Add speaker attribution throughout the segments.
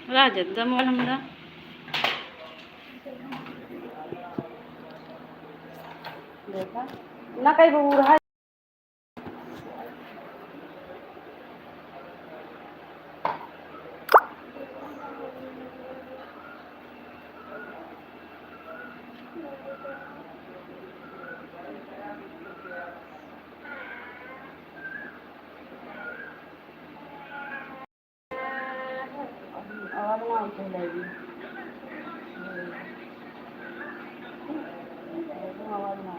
Speaker 1: Rajad mobile हमरा देखा ना कई बूढ़ा है। और नाम तो लेगी आवाज ना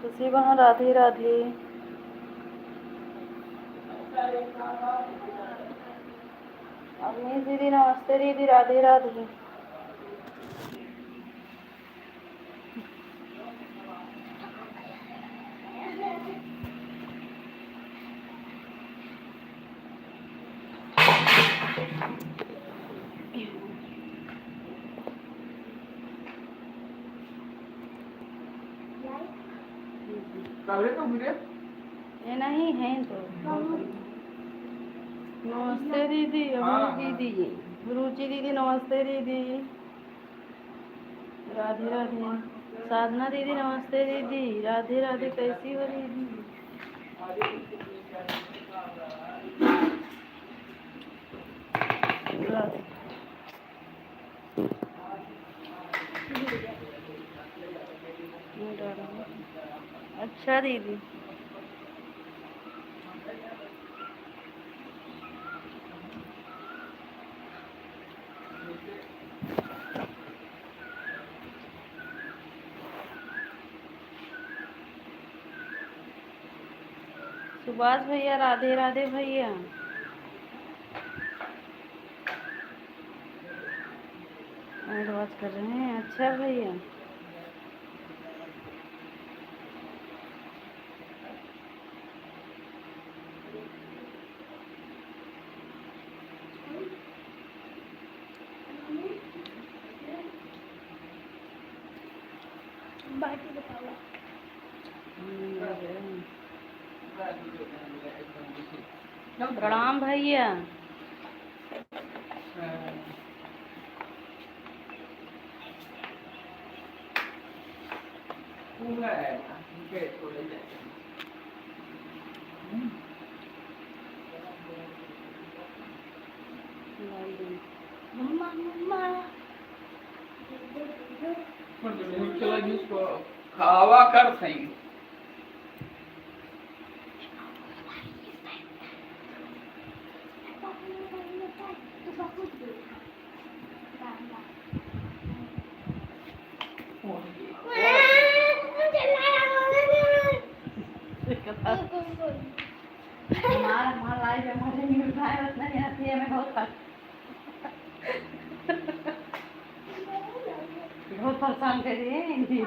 Speaker 1: खुशी वहाँ राधे राधे। अवनीश दीदी नमस्ते दीदी राधे राधे। ये नहीं है तो नमस्ते दीदी अभी दीदी रुचि दीदी नमस्ते दीदी राधे राधे। साधना दीदी नमस्ते दीदी राधे राधे। कैसी हो दीदी? राधे। अच्छा दीदी सुभाष भैया राधे राधे भैया। एडवांस कर रहे हैं। अच्छा भैया बाकी बताओ। प्रणाम भैया।
Speaker 2: खावा कर सही
Speaker 1: हमारा लाइफ हमारे न्यूज़ नहीं आती है। हमें बहुत परेशान कर रही है।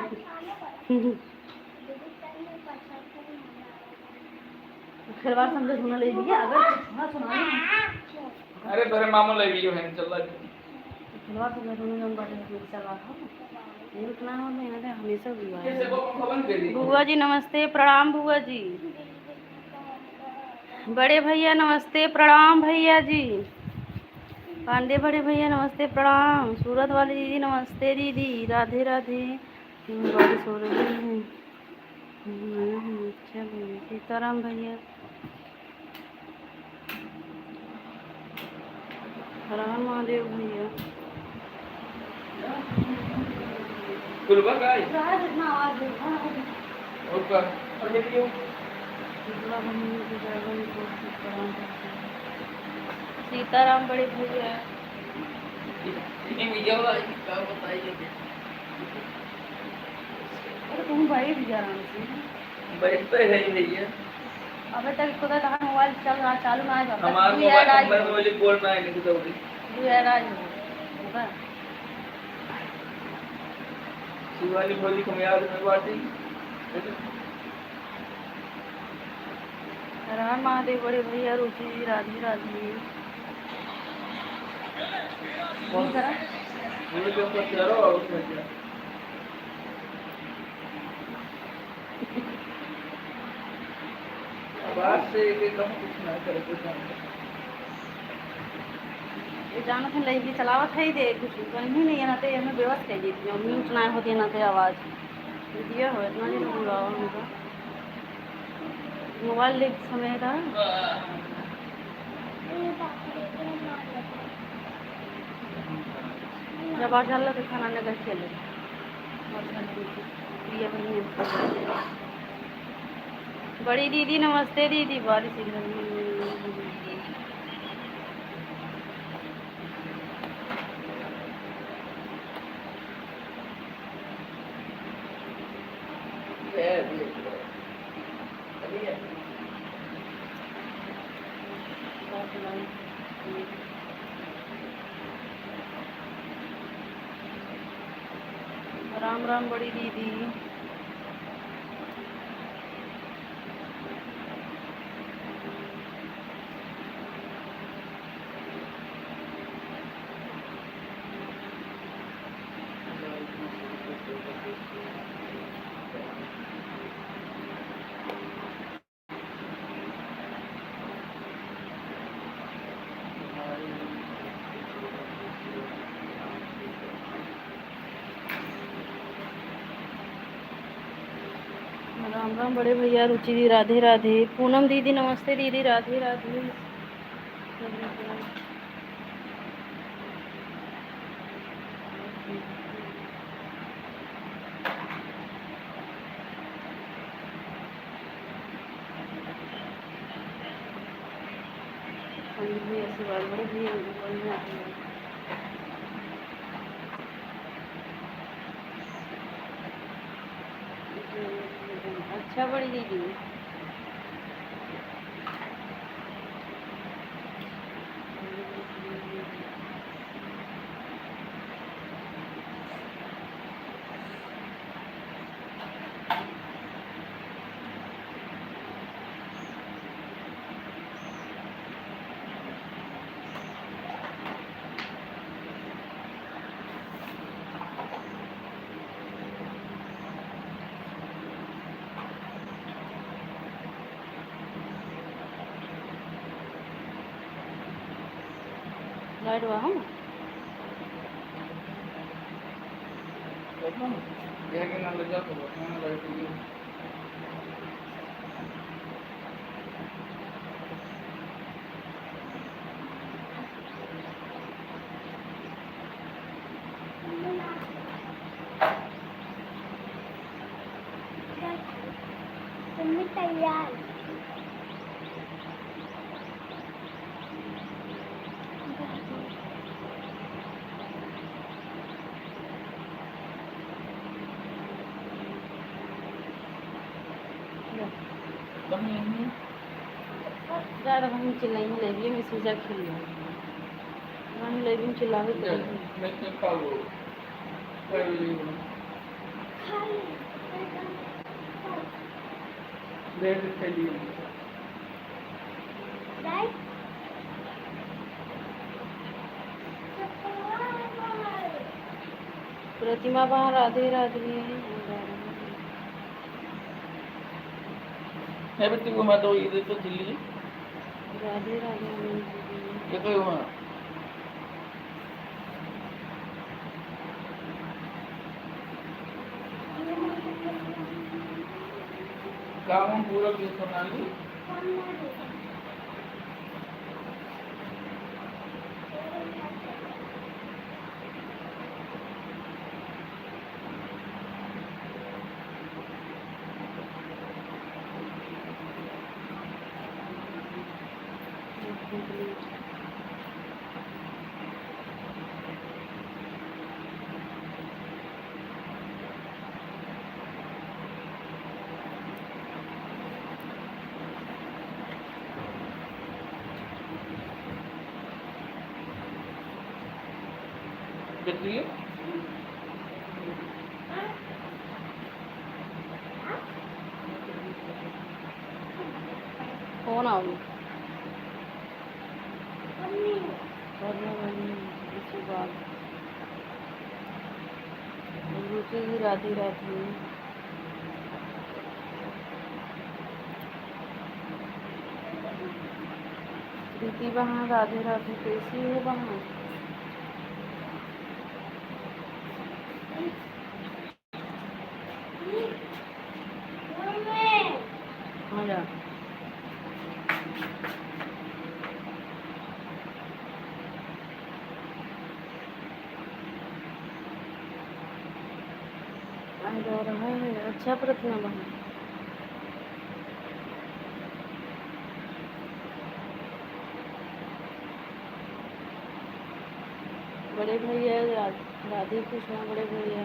Speaker 1: फिर बार समझे सुना ले लिया अगर सुना।
Speaker 2: अरे बरे मामू ले वीडियो है चल रहा
Speaker 1: फिर बार समझे सुना जब बातें चल रहा था ये इतना हो नहीं है हमेशा
Speaker 2: कैसे वो खबर कर दी।
Speaker 1: बुआ जी नमस्ते प्रणाम बुआ जी। बड़े भैया नमस्ते प्रणाम भैया जी। पांडे बड़े भैया नमस्ते प्रणाम। सूरत वाली दीदी नमस्ते दीदी राधे राधे। बारिश हो रही है। अच्छा भैया सीताराम भैया हर हर महादेव भैया।
Speaker 2: कुलबा का है
Speaker 1: राज इतना आवाज
Speaker 2: और का और ये क्यों
Speaker 1: सीताराम बड़े भैया।
Speaker 2: ये वीडियो वाला क्या बताइए
Speaker 1: अरे तुम भाई भी जा रहा से
Speaker 2: बैठते है भैया
Speaker 1: अबे तक इसको तो मोबाइल चल रहा चालू ना है।
Speaker 2: हमारा मोबाइल नंबर में मुझे बोलना है नहीं तो
Speaker 1: तू यार आज होगा
Speaker 2: शिवाली भोली को याद में बाटी
Speaker 1: हर हर महादेव बड़े भैया रुचि जी राधे राधे।
Speaker 2: कौन
Speaker 1: करा
Speaker 2: पूरे के ऊपर चढ़ो और उसमें क्या आवाज से एक कम कुछ ना करे कुछ ना
Speaker 1: ये जाना थे लगी चलावत है दे कुछ कहीं नहीं है ना तो हमें बेवस कह देती हूँ म्यूट ना होती ना तो आवाज़ दिया हो इतना दिन बुलाओ उनका मोबाइल ले समय था जब आ चल तो खाना नगर खेले प्रिया बहन बड़ी दीदी नमस्ते दीदी बारिश राम राम बड़ी दीदी। राम राम बड़े भैया रुचि दी राधे राधे। पूनम दीदी नमस्ते दीदी राधे राधे। ऐसी बात बड़े भैया अच्छा बड़ी दीदी लाइट हुआ हम
Speaker 2: ये कि ना ले जा तो ना लाइट की
Speaker 3: तैयार
Speaker 1: ज़्यादा हम चिल्लाई में ले में सूजा खेल हम ले भी चिल्ला भी
Speaker 2: मैं तो खाओ ब्रेड खाइए
Speaker 1: प्रतिमा बा राधे राधे।
Speaker 2: है बेटी को मैं दो ये तो दिल्ली
Speaker 1: राधे राधे
Speaker 2: ये कोई हुआ काम पूरा क्यों सुना ली कितनी
Speaker 1: फोन आओगे करने वाली इसी बात रुचि जी राधे राधे। प्रीति बहन राधे राधे, कैसी है बहन? हाँ जा जा रहा है। अच्छा प्रार्थना बहन, बड़े भैया राधे कृष्णा बड़े भैया।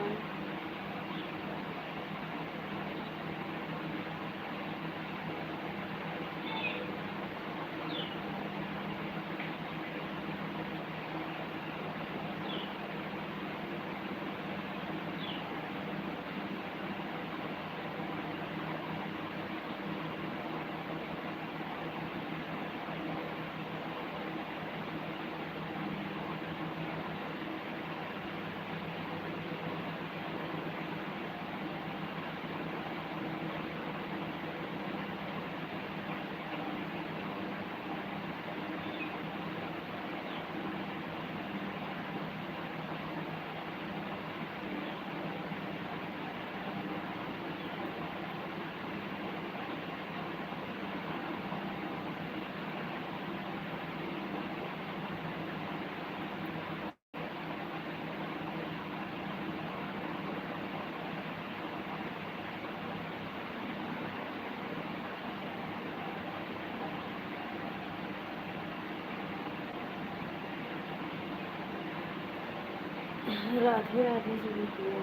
Speaker 1: राधे राधे जी किया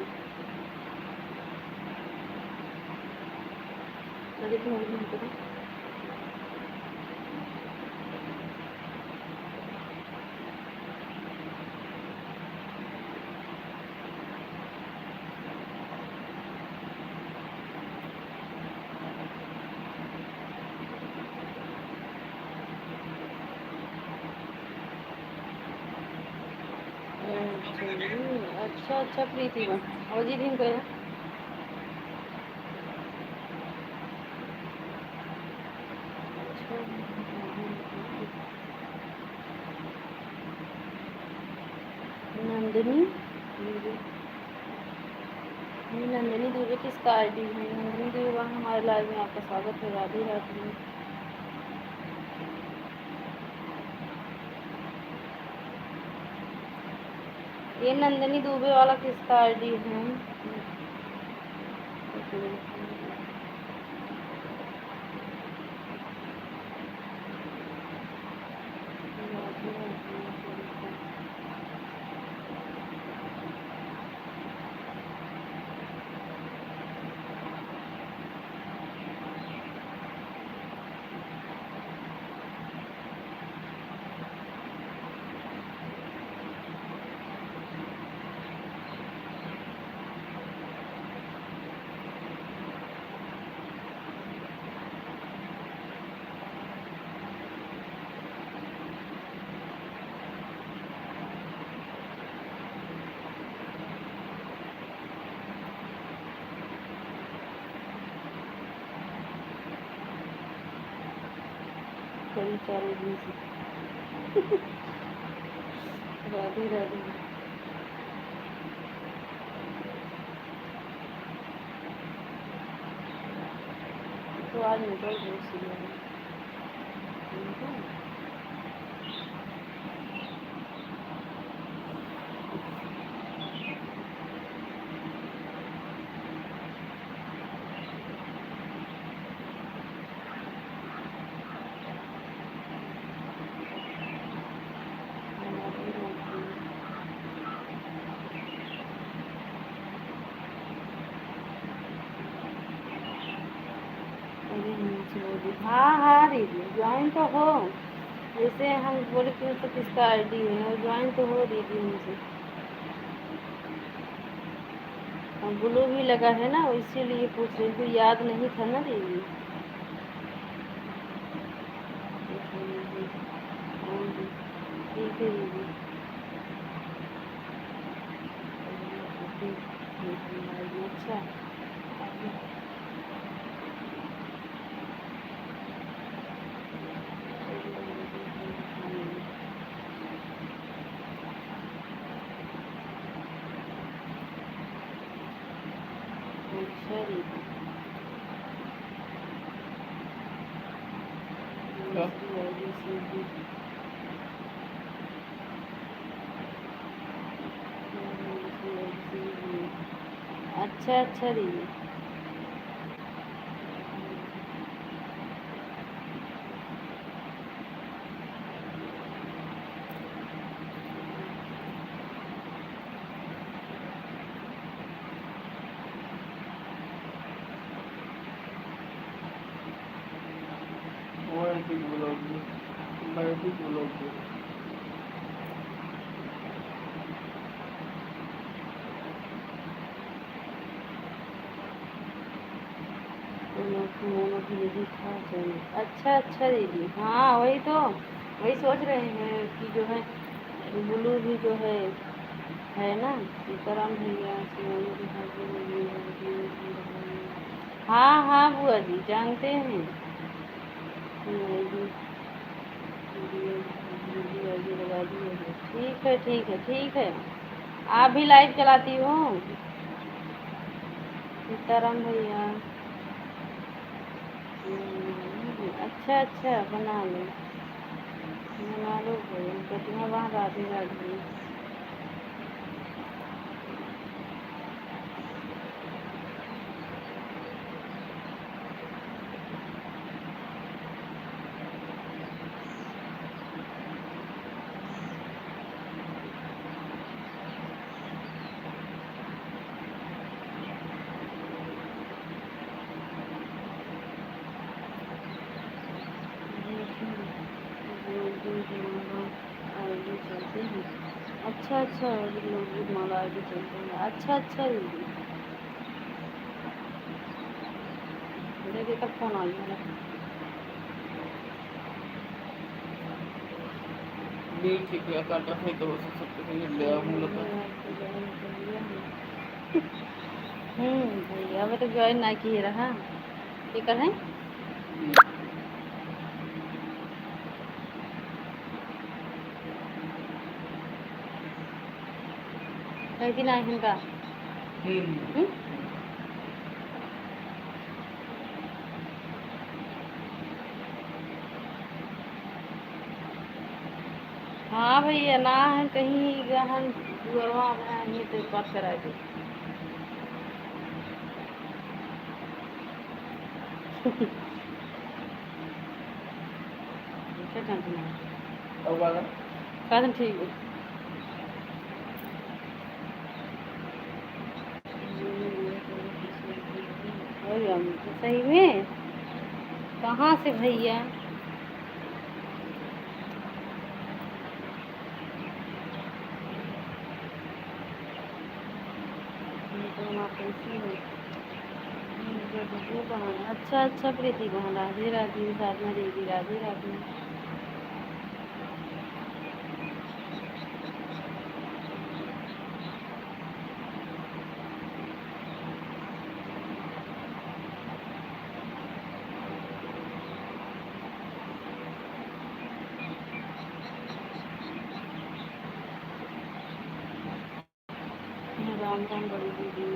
Speaker 1: राधे करो। अच्छा अच्छा प्रीति बन और जी दिन गया नंदिनी नंदिनी दुबे किसका आईडी है? नंदिनी दुबे हमारे लाइव में आपका स्वागत है। राधे राधे। ये नंदिनी दुबे वाला किसका आईडी है? कई 4 दिन से राधे राधे। तो आज निकल गई सीरियल हाँ हाँ दीदी ज्वाइन तो हो। जैसे हम बोले कि तो किसका आईडी है और ज्वाइन तो हो दीदी मुझे। और ब्लू भी लगा है ना, इसीलिए पूछ रही थी, याद नहीं था ना दीदी। अच्छा अच्छा दीदी
Speaker 2: क्या?
Speaker 1: अच्छा अच्छा दीदी
Speaker 2: वो ऐसे बोलोगे, मैं भी बोलोगे।
Speaker 1: दीदी था चलिए अच्छा अच्छा दीदी हाँ वही तो वही सोच रहे हैं कि जो है ब्लू भी जो है ना सीताराम भैया शिवानी हाँ हाँ बुआ जी जानते हैं लगा दिए हैं ठीक है ठीक है ठीक है आप भी लाइव चलाती हो सीताराम भैया अच्छा अच्छा बना लो कटिया वहाँ राधे राधे आगे चलते हैं अच्छा अच्छा लोग माला आगे चलते हैं अच्छा अच्छा दीदी देखिए कब फोन आ गया
Speaker 2: बीच क्या काटा है तो सबसे पहले ले आऊँ लगा।
Speaker 1: भैया अभी तो ज्वाइन ना किए रहा ये कर हैं कैसी ना इनका हाँ भैया ना है कहीं गहन दुअरवा है तो बात करा दे क्या टेंशन है
Speaker 2: अब वाला
Speaker 1: कहते ठीक है सही में कहाँ से भैया कैसी हो बहन अच्छा अच्छा प्रीति बहन राधे राधे साधना दीदी राधे राधे राम राम बड़ी दीदी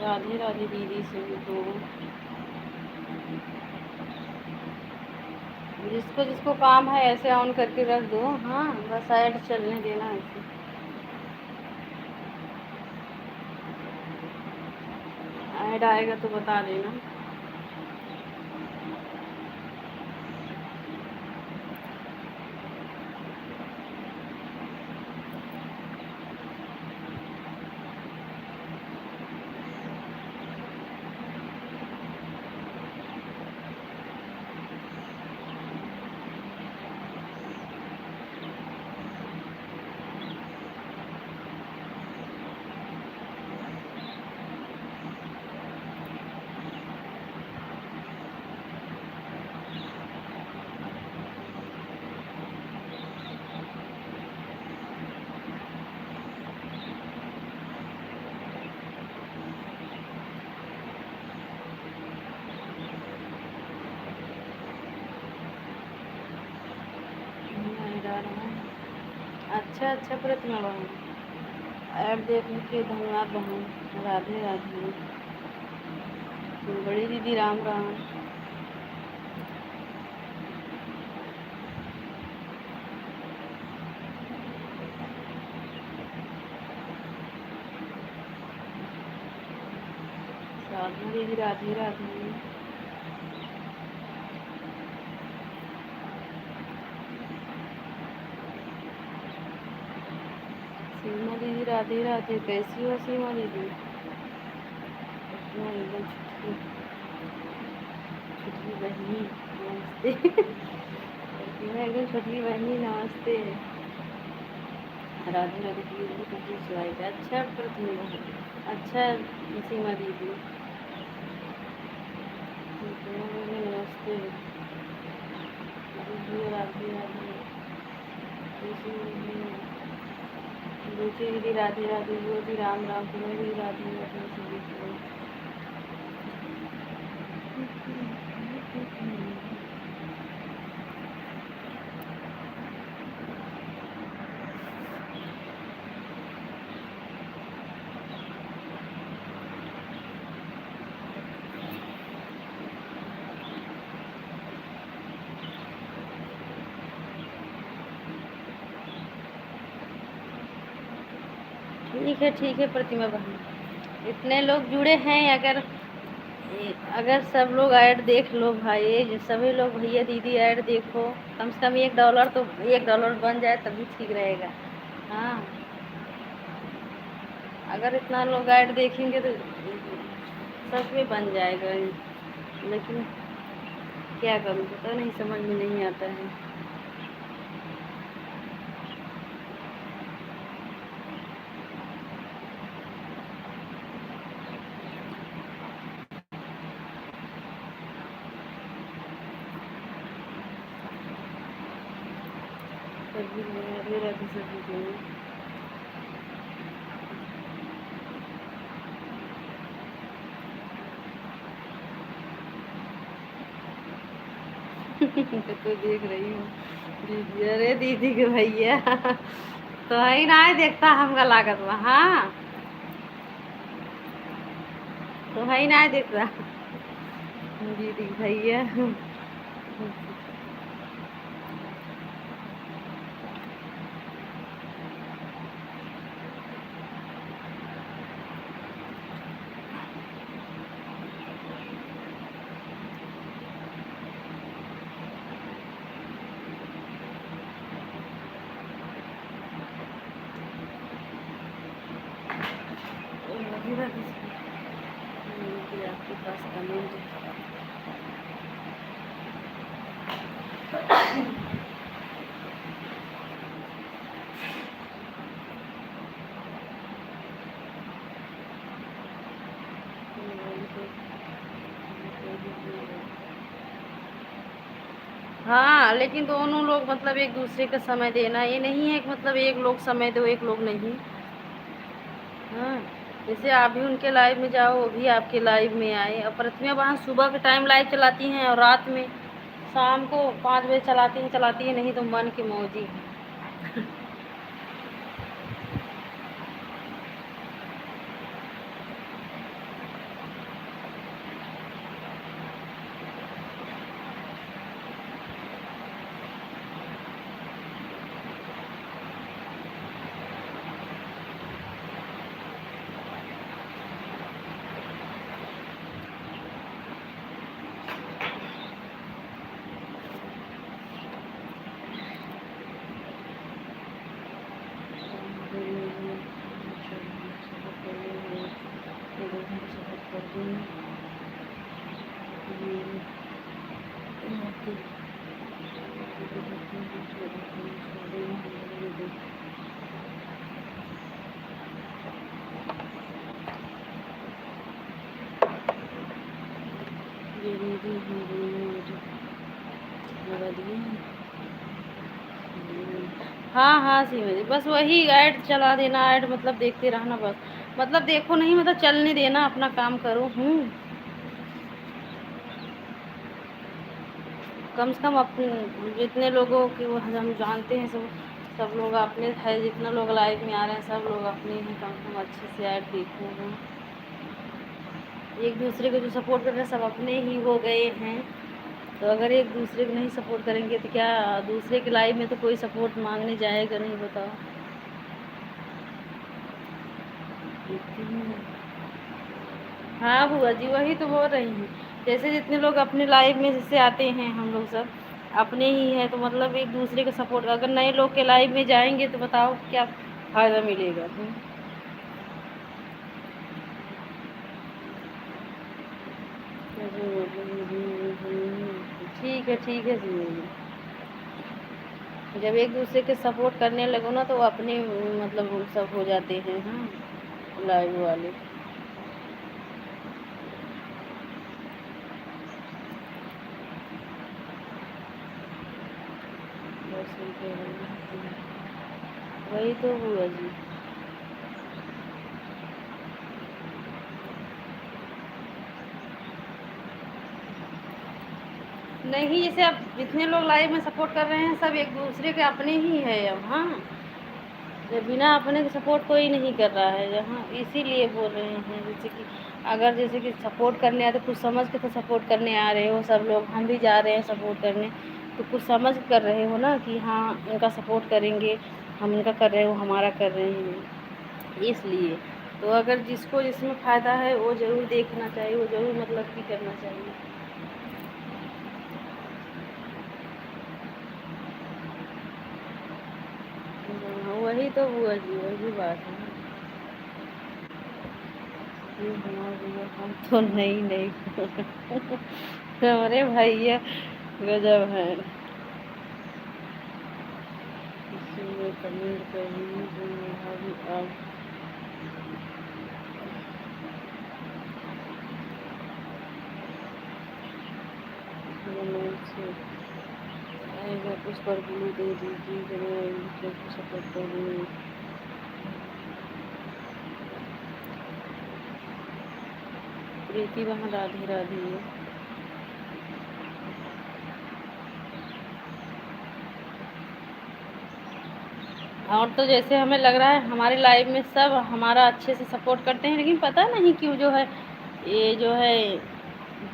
Speaker 1: राधे राधे दीदी से तो जिसको जिसको काम है ऐसे ऑन करके रख दो। हाँ, बस ऐड चलने देना ऐसे। ऐड आएगा तो बता देना। अच्छा अच्छा प्रतिमा बहन, ऐड देखने के लिए धन्यवाद बहन। राधे राधे। बड़ी दीदी राम राम। साधना दीदी राधे राधे। सीमा दीदी राधे राधे। कैसी हो सीमा दीदी? एकदम छुटकी छुटकी बहनी नमस्ते। एकदम छुटकी बहनी नमस्ते। राधे राधे दीदी को पूछ लाएगा। अच्छा प्रतिमा, अच्छा सीमा दीदी नमस्ते दीदी। राधे राधे। दूसरी दीदी राधे राधे। वो भी राम राम। तुम्हें भी राधे राधे सभी को। ठीक है प्रतिमा बहन। इतने लोग जुड़े हैं, अगर सब लोग ऐड देख लो भाई, सभी लोग भैया दीदी ऐड देखो, कम से कम $1 तो $1 बन जाए तभी ठीक रहेगा। हाँ, अगर इतना लोग ऐड देखेंगे तो सच में बन जाएगा। लेकिन क्या करूँ, पता नहीं, समझ में नहीं आता है। सभी राधे राधे सभी को। तो देख रही हूँ दीदी। अरे दीदी के भैया तो ही ना देखता हमका लागत बा। हाँ, तो ही ना देखता दीदी के भैया। आपके पास कमेंट हाँ, लेकिन दोनों लोग मतलब एक दूसरे का समय देना, ये नहीं है कि मतलब एक लोग समय दो एक लोग नहीं। हाँ, जैसे आप भी उनके लाइव में जाओ, वो भी आपके लाइव में आए। और प्रतिमा वहाँ सुबह के टाइम लाइव चलाती हैं और रात में शाम को 5 बजे चलाती हैं, नहीं तो मन की मौजी है। हाँ हाँ सीमा जी, बस वही ऐड चला देना, ऐड मतलब देखते रहना बस, मतलब देखो नहीं, मतलब चलने देना, अपना काम करो। कम से कम अपने जितने लोगों की वो हम जानते हैं, सब सब लोग अपने है, जितना लोग लाइव में आ रहे हैं सब लोग अपने हैं, कम से कम अच्छे से ऐड देखो। एक दूसरे को जो सपोर्ट कर रहे हैं सब अपने ही हो गए हैं, तो अगर एक दूसरे को नहीं सपोर्ट करेंगे तो क्या दूसरे के लाइफ में तो कोई सपोर्ट मांगने जाएगा नहीं, बताओ। हाँ बुआ जी, वही तो बोल रही हूँ, जैसे जितने लोग अपने लाइफ में जैसे आते हैं, हम लोग सब अपने ही हैं, तो मतलब एक दूसरे का सपोर्ट, अगर नए लोग के लाइफ में जाएंगे तो बताओ क्या फ़ायदा मिलेगा। ठीक है जी। जब एक दूसरे के सपोर्ट करने लगो ना तो अपने मतलब सब हो जाते हैं। हाँ लाइव वाले बस वही तो हुआ जी। नहीं, जैसे अब जितने लोग लाइव में सपोर्ट कर रहे हैं सब एक दूसरे के अपने ही है अब। हाँ बिना अपने के सपोर्ट कोई नहीं कर रहा है यहाँ, इसीलिए बोल रहे हैं, जैसे कि अगर जैसे कि सपोर्ट करने आते कुछ समझ के तो सपोर्ट करने आ रहे हो सब लोग, हम भी जा रहे हैं सपोर्ट करने, तो कुछ समझ कर रहे हो ना कि हाँ उनका सपोर्ट करेंगे, हम उनका कर रहे हो हमारा कर रहे हैं, इसलिए तो अगर जिसको जिसमें फ़ायदा है वो ज़रूर देखना चाहिए, वो ज़रूर मतलब कि करना चाहिए। वही तो हुआ जी, वही बात है। हम तो नहीं हमारे भैया गजब है। कमेंट कर अब आएगा उस पर ब्लू दे दीजिए, सपोर्ट करूँगी। प्रीति वहाँ राधे राधे। और तो जैसे हमें लग रहा है हमारे लाइफ में सब हमारा अच्छे से सपोर्ट करते हैं, लेकिन पता नहीं क्यों जो है ये जो है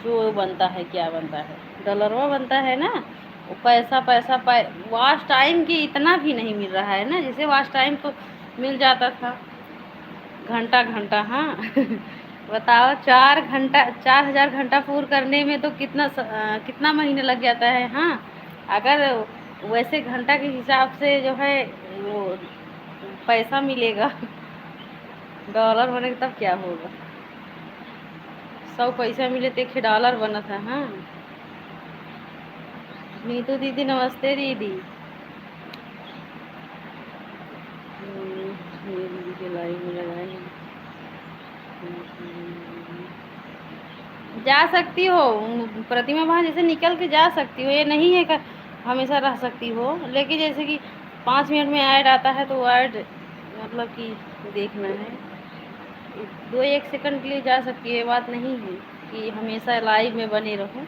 Speaker 1: जो बनता है क्या बनता है, डॉलरवा बनता है ना, वो पैसा पैसा वॉच टाइम की इतना भी नहीं मिल रहा है ना, जैसे वॉच टाइम तो मिल जाता था घंटा घंटा। हाँ बताओ 4 घंटा 4000 घंटा पूर्ण करने में तो कितना महीने लग जाता है। हाँ अगर वैसे घंटा के हिसाब से जो है वो पैसा मिलेगा डॉलर बने तब क्या होगा, 100 पैसा मिले तो 1 डॉलर बना था। हाँ नीतू दीदी नमस्ते दीदी। दीदी के लाइव में लगाए जा सकती हो प्रतिमा वहाँ, जैसे निकल के जा सकती हो, ये नहीं है कि हमेशा रह सकती हो, लेकिन जैसे कि 5 मिनट में ऐड आता है तो ऐड मतलब कि देखना है, 2-1 सेकंड के लिए जा सकती है, बात नहीं है कि हमेशा लाइव में बने रहो।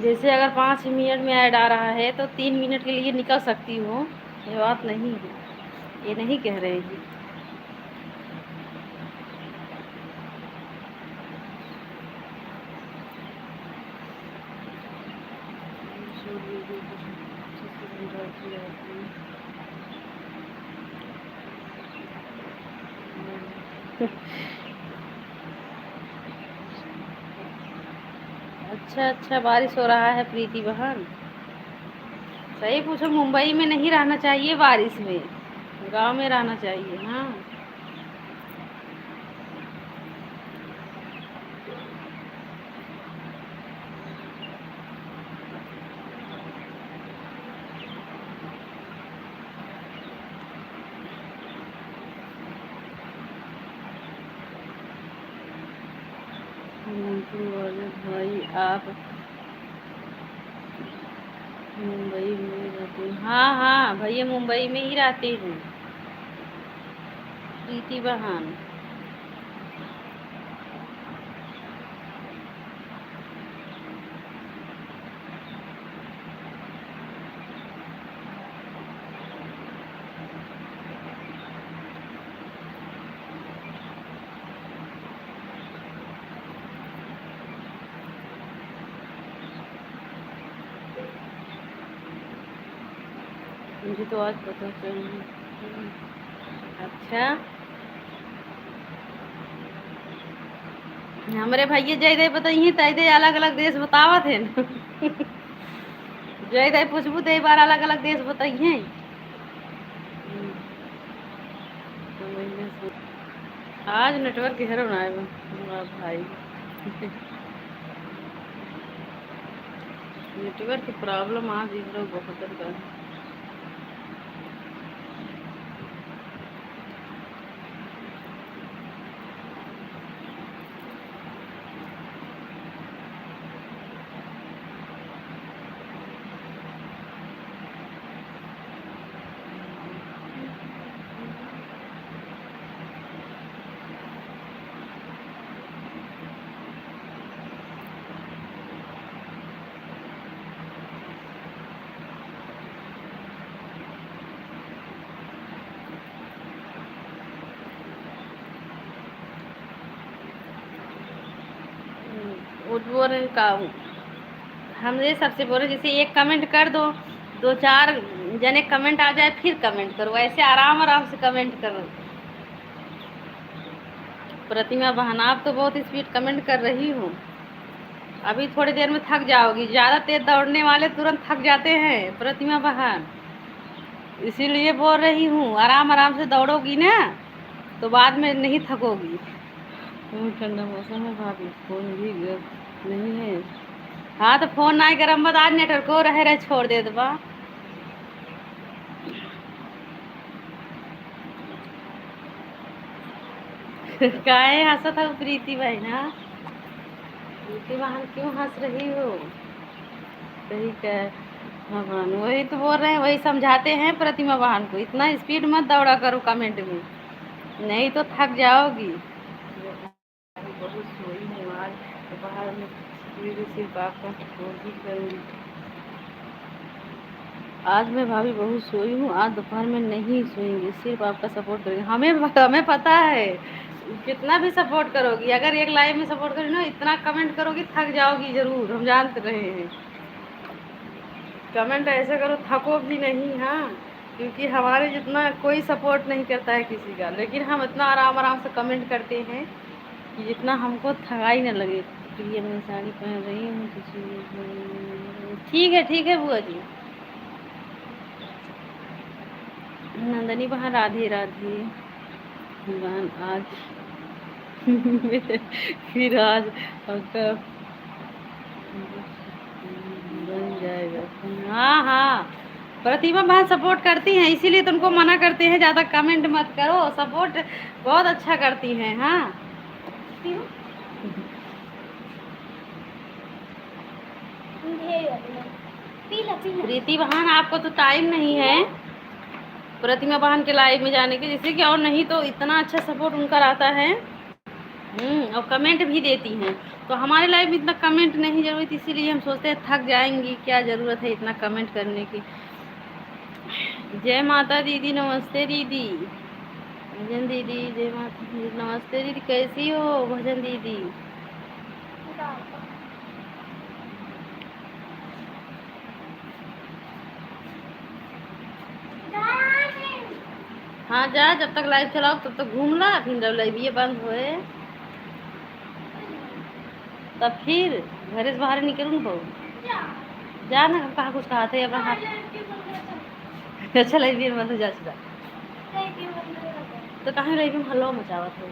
Speaker 1: जैसे अगर 5 मिनट में ऐड आ रहा है तो 3 मिनट के लिए निकल सकती हो, ये बात नहीं है, ये नहीं कह रहे हैं। अच्छा बारिश हो रहा है प्रीति बहन, सही पूछो, मुंबई में नहीं रहना चाहिए बारिश में, गांव में रहना चाहिए। हाँ मंटू वाले भाई आप मुंबई में रहते हैं? हाँ हाँ भैया मुंबई में ही रहते हैं। प्रीति बहन मुझे तो आज पता चला। अच्छा हमारे भैया जय दे बताइए तय दे अलग अलग देश बतावत है न। जय दे पूछबू तो एक बार अलग अलग देश बताइए। आज नेटवर्क के हर बनाए भाई नेटवर्क की प्रॉब्लम आज इस लोग बहुत है। वो का हमने सबसे बोले जैसे एक कमेंट कर दो, दो चार जने कमेंट आ जाए फिर कमेंट करो, ऐसे आराम आराम से कमेंट करो। प्रतिमा बहन आप तो बहुत स्पीड कमेंट कर रही हूँ, अभी थोड़ी देर में थक जाओगी। ज़्यादा तेज दौड़ने वाले तुरंत थक जाते हैं प्रतिमा बहन, इसीलिए बोल रही हूँ आराम आराम से दौड़ोगी ना तो बाद में नहीं थकोगी। ठंडा मौसम है भाभी फोन भी नहीं है। हाँ तो फोन ना गरम बता आज नेटवर्क को रहे छोड़ दे दबा। काहे हंसा था प्रीति बहन? हाँ प्रीति बहन क्यों हंस रही हो? सही कह भगवान वही तो बोल रहे हैं, वही समझाते हैं प्रतिमा बहन को इतना स्पीड मत दौड़ा करो कमेंट में, नहीं तो थक जाओगी। बहुत सोई हूँ आज दोपहर में सिर्फ आपका सपोर्ट ही करूँगी। आज मैं भाभी बहुत सोई हूँ, आज दोपहर में नहीं सोएंगी, सिर्फ आपका सपोर्ट करेंगे। हमें पता है कितना भी सपोर्ट करोगी, अगर एक लाइव में सपोर्ट करोगी ना इतना कमेंट करोगी थक जाओगी ज़रूर, हम जानते रहे हैं। कमेंट ऐसे करो थको भी नहीं। हाँ क्योंकि हमारे जितना कोई सपोर्ट नहीं करता है किसी का, लेकिन हम इतना आराम आराम से कमेंट करते हैं कि जितना हमको थकाई न लगे। प्रिय मैं साड़ी पहन रही हूँ ठीक है बुआ जी। नंदनी बहन राधे राधे बहन आज फिर आज आपका बन जाएगा। हाँ हाँ प्रतिमा बहन सपोर्ट करती हैं, इसीलिए तुमको मना करते हैं ज़्यादा कमेंट मत करो, सपोर्ट बहुत अच्छा करती हैं। हाँ प्रीति बहन आपको तो टाइम नहीं है प्रतिमा बहन के लाइव में जाने के, जैसे कि और नहीं तो इतना अच्छा सपोर्ट उनका रहता है। और कमेंट भी देती हैं, तो हमारे लाइव में इतना कमेंट नहीं जरूरत, इसीलिए हम सोचते हैं थक जाएंगी, क्या ज़रूरत है इतना कमेंट करने की। जय माता दीदी, नमस्ते दीदी। भजन दीदी जय माता दीदी, नमस्ते दीदी, कैसी हो भजन दीदी? हाँ जा, जब तक लाइव चलाओ तब तक घूम ला, फिर जब लाइव ये बंद होए तब फिर घर से बाहर निकलूँ बहु जा ना, हम कहाँ कुछ कहा थे अपना हाथ। अच्छा लाइव ये बंद हो जा सीधा तो कहाँ लाइव में हल्ला मचावा था।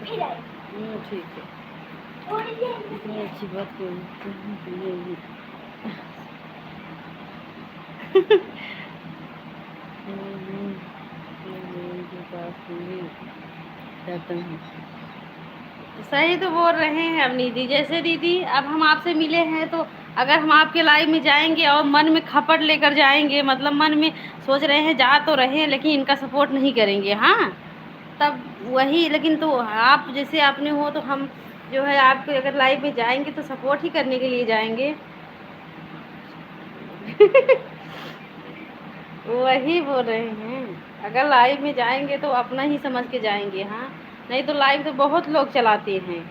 Speaker 1: ठीक है इतनी अच्छी बात कोई करता हूँ। सही तो बोल रहे हैं अब दीदी। जैसे दीदी अब हम आपसे मिले हैं तो अगर हम आपके लाइव में जाएंगे और मन में खपट लेकर जाएंगे, मतलब मन में सोच रहे हैं जा तो रहे हैं लेकिन इनका सपोर्ट नहीं करेंगे, हाँ तब वही। लेकिन तो आप जैसे आपने हो तो हम जो है आपके अगर लाइव में जाएंगे तो सपोर्ट ही करने के लिए जाएंगे। वही बोल रहे हैं, अगर लाइव में जाएंगे तो अपना ही समझ के जाएंगे, हाँ नहीं तो लाइव तो बहुत लोग चलाते हैं।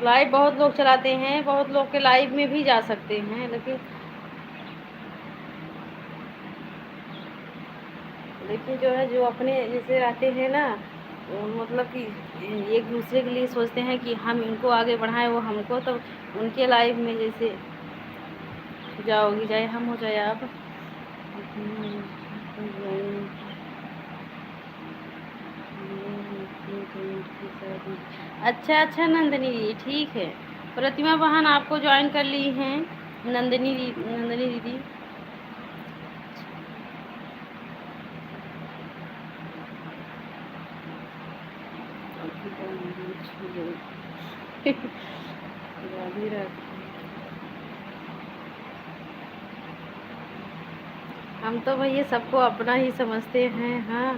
Speaker 1: लाइव बहुत लोग चलाते हैं, बहुत लोग के लाइव में भी जा सकते हैं, लेकिन जो है जो अपने जैसे रहते हैं ना, वो मतलब कि एक दूसरे के लिए सोचते हैं कि हम इनको आगे बढ़ाएं वो हमको, तो उनके लाइफ में जैसे जाओगी, चाहे हम हो चाहे आप। अच्छा अच्छा नंदिनी दीदी ठीक है। प्रतिमा बहन आपको ज्वाइन कर ली हैं, नंदिनी दीदी। राधे राधे। हम तो भैया सबको अपना ही समझते हैं, हाँ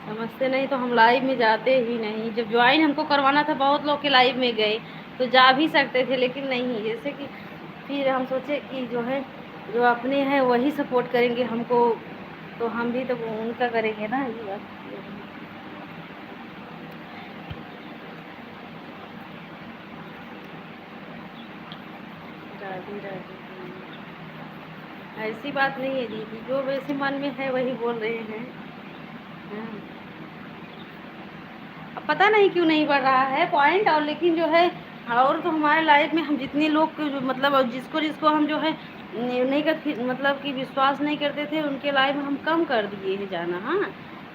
Speaker 1: समझते नहीं तो हम लाइव में जाते ही नहीं। जब ज्वाइन हमको करवाना था बहुत लोग के लाइव में गए तो जा भी सकते थे, लेकिन नहीं, जैसे कि फिर हम सोचे कि जो है जो अपने हैं वही सपोर्ट करेंगे हमको, तो हम भी तो उनका करेंगे ना, ये बात। राधे राधे। ऐसी बात नहीं है दीदी, जो वैसे मन में है वही बोल रहे हैं, हाँ। अब पता नहीं क्यों नहीं बढ़ रहा है पॉइंट, और लेकिन जो है और तो हमारे लाइफ में हम जितने लोग को जो मतलब जिसको जिसको हम जो है नहीं करते, मतलब कि विश्वास नहीं करते थे, उनके लाइफ में हम कम कर दिए हैं जाना, हाँ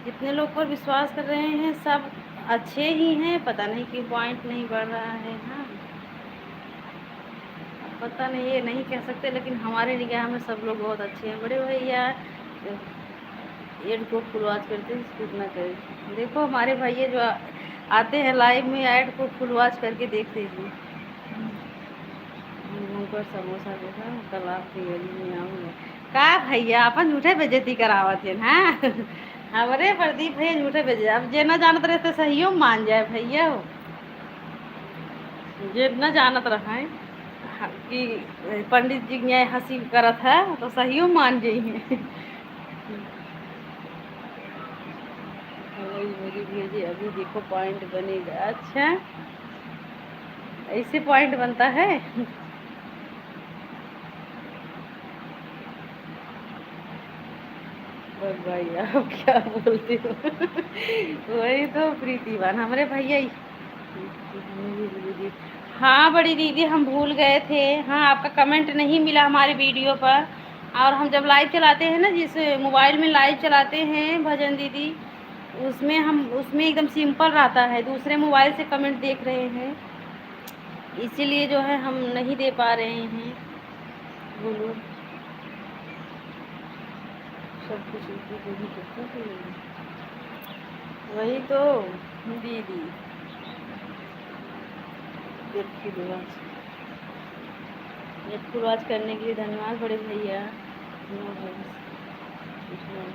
Speaker 1: जितने लोग पर विश्वास कर रहे हैं सब अच्छे ही हैं, पता नहीं क्यों पॉइंट नहीं बढ़ रहा है, हाँ पता नहीं, ये नहीं कह सकते, लेकिन हमारे निगाह में सब लोग बहुत अच्छे हैं। बड़े भैया ऐड को फुल वॉच करते हैं, स्किप ना करें। देखो हमारे भैया जो आते हैं लाइव में ऐड को फुल वॉच करके देखते हैं। पर समोसा देखा कल आपकी गली में आऊँगा का भैया अपन झूठे बेइज्जती करावत है ना। हमारे प्रदीप भैया झूठे बेइज्जती, अब जे न जानत रहे तो सहियो मान जाए भैया हो, जे न जानत रहे कि पंडित जी न्याय हंसी करत है तो सहियो मान जाइए। मेरी भेजी अभी देखो पॉइंट बनेगा, अच्छा ऐसे पॉइंट बनता है। भाई आप क्या बोलते हो। वही तो प्रीतिवान हमारे भैया हाँ बड़ी दीदी हम भूल गए थे, हाँ आपका कमेंट नहीं मिला हमारे वीडियो पर। और हम जब लाइव चलाते हैं ना, जिस मोबाइल में लाइव चलाते हैं भजन दीदी, उसमें एकदम सिंपल रहता है, दूसरे मोबाइल से कमेंट देख रहे हैं, इसीलिए जो है हम नहीं दे पा रहे हैं। बोलो सब कुछ नहीं करता है। वही तो दीदी नेट करने के लिए धन्यवाद बड़े भैया।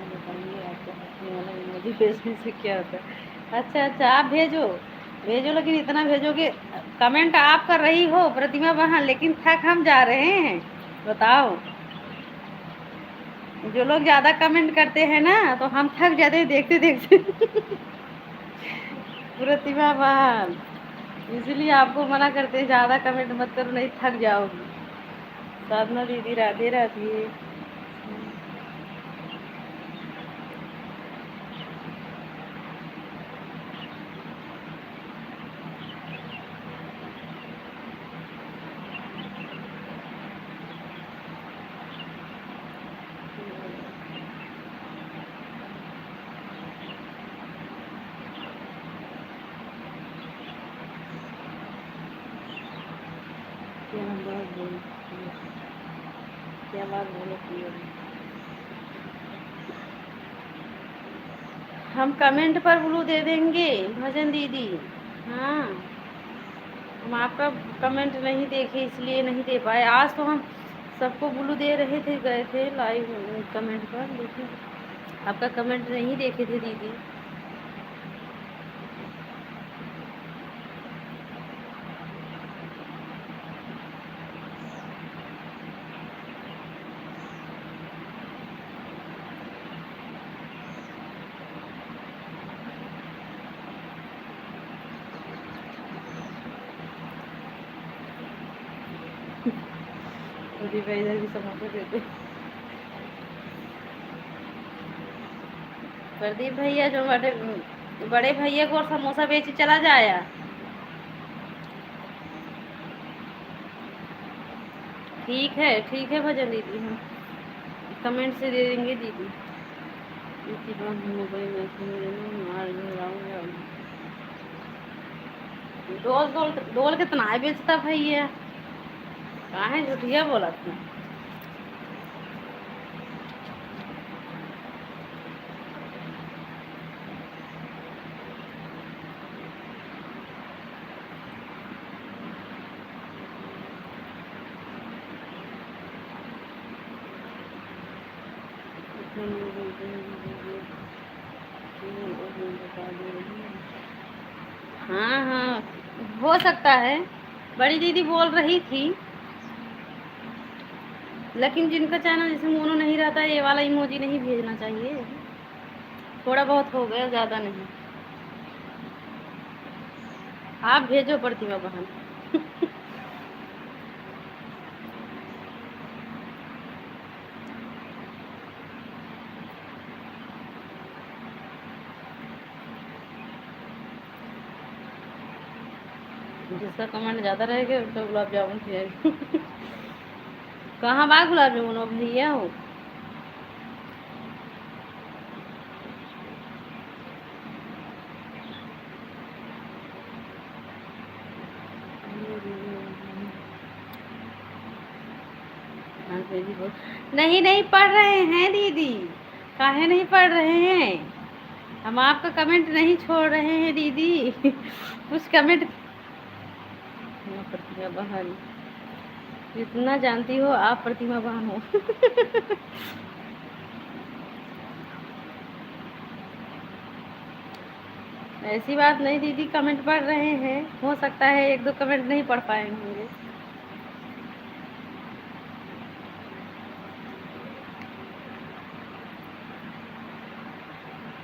Speaker 1: बताइए आपको हंसने वाला इमोजी भेजने से क्या होता है। अच्छा अच्छा आप भेजो भेजो, लेकिन इतना भेजोगे, कमेंट आप कर रही हो प्रतिमा बहन, लेकिन थक हम जा रहे हैं, बताओ। जो लोग ज़्यादा कमेंट करते हैं ना तो हम थक जाते हैं देखते देखते। प्रतिमा बहन इसलिए आपको मना करते हैं ज़्यादा कमेंट मत करो, नहीं थक जाओगी। साधना दीदी राधे राधे। क्या बात बोलो हम कमेंट पर ब्लू दे देंगे भजन दीदी। हाँ, हम आपका कमेंट नहीं देखे इसलिए नहीं दे पाए। आज तो हम सबको ब्लू दे रहे थे, गए थे लाइव कमेंट पर, लेकिन आपका कमेंट नहीं देखे थे दीदी। इधर भी समोसा देते। प्रदीप भैया जो बड़े भैया को समोसा बेच चला जाया। ठीक है भजन दीदी, हम कमेंट से दे देंगे दीदी। इसी बात मोबाइल डोल डोल डोल कितना है बेचता भैया, कहाँ है झूठिया बोला था। हाँ, हो सकता है, बड़ी दीदी बोल रही थी। लेकिन जिनका चैनल जैसे मोनो नहीं रहता, ये वाला इमोजी नहीं भेजना चाहिए। थोड़ा बहुत हो गया, ज़्यादा नहीं। आप भेजो प्रतिमा बहन। जिसका कमेंट ज़्यादा रहेगा उसका गुलाब जामुन खिलाएगी। कहाँ बा गुलाब जामुन हो भैया हो। नहीं पढ़ रहे हैं दीदी, काहे नहीं पढ़ रहे हैं। हम आपका कमेंट नहीं छोड़ रहे हैं दीदी। कुछ कमेंट। प्रतिमा बहन, जितना जानती हो आप प्रतिमा बहन हो। ऐसी बात नहीं दीदी, कमेंट पढ़ रहे हैं, हो सकता है एक दो कमेंट नहीं पढ़ पाए होंगे।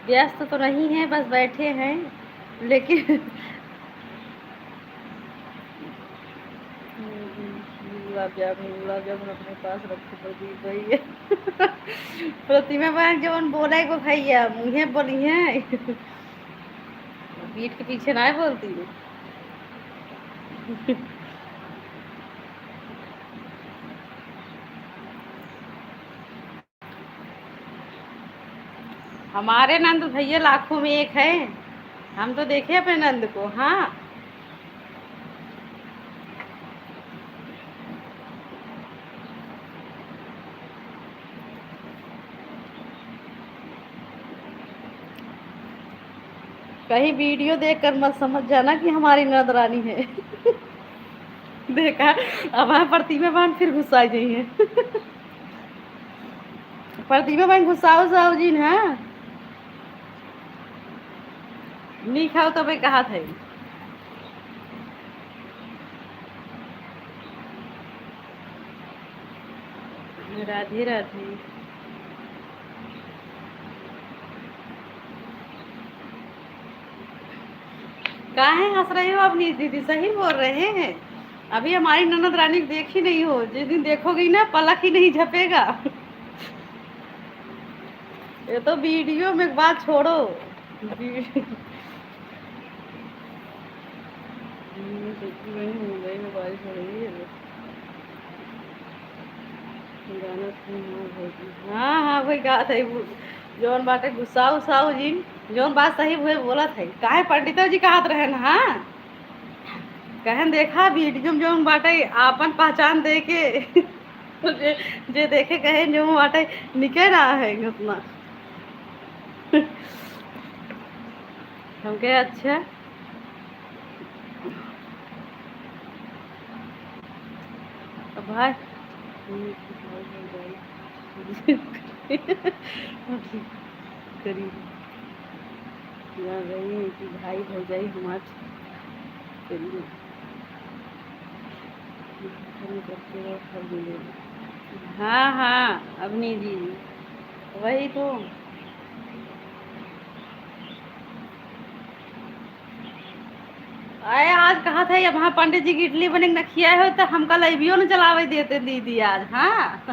Speaker 1: व्यस्त तो नहीं है, बस बैठे हैं, लेकिन गुलाब जामुन अपने पास रखो प्रदीप भैया। प्रतिमा बहन जब बोले को भैया मुझे बोली है। पीठ के पीछे ना बोलती है। हमारे नंद भैया लाखों में एक है, हम तो देखे अपने नंद को। हाँ, कहीं वीडियो देखकर मत समझ जाना कि हमारी नंद रानी है। देखा, अब हमारे प्रतिमा बहन फिर गुस्सा गई है। प्रतिमा बहन गुस्साओ साओ जी ना नहीं खाओ तो मैं कहा था। राधे राधे। काहे हंस रहे हो अपनी दीदी, सही बोल रहे हैं। अभी हमारी ननद रानी देखी नहीं हो, जिस दिन देखोगी ना पलक ही नहीं झपेगा। ये तो वीडियो में बात छोड़ो। बारिश हो रही है। हाँ वही कहा था जौन बाटे गुस्सा उसाऊ जी, जौन बात सही हुए बोला था। काहे पंडित जी कहत रहे ना। हाँ, कहन देखा वीडियो में जौन बाटे आपन पहचान दे के। जे देखे कहे जो बाटे निकल रहा है उतना। हम कहे अच्छा। अब भाई करीब जा रही है कि भाई भौजाई हमारे करीब करते रहो, फल मिलेगा। हाँ हाँ अवनी जी वही तो। अरे आज कहा था ये वहाँ पंडित जी की इडली बने न खिया हो तो हमका लाइवियो न चलावे देते दीदी आज। हाँ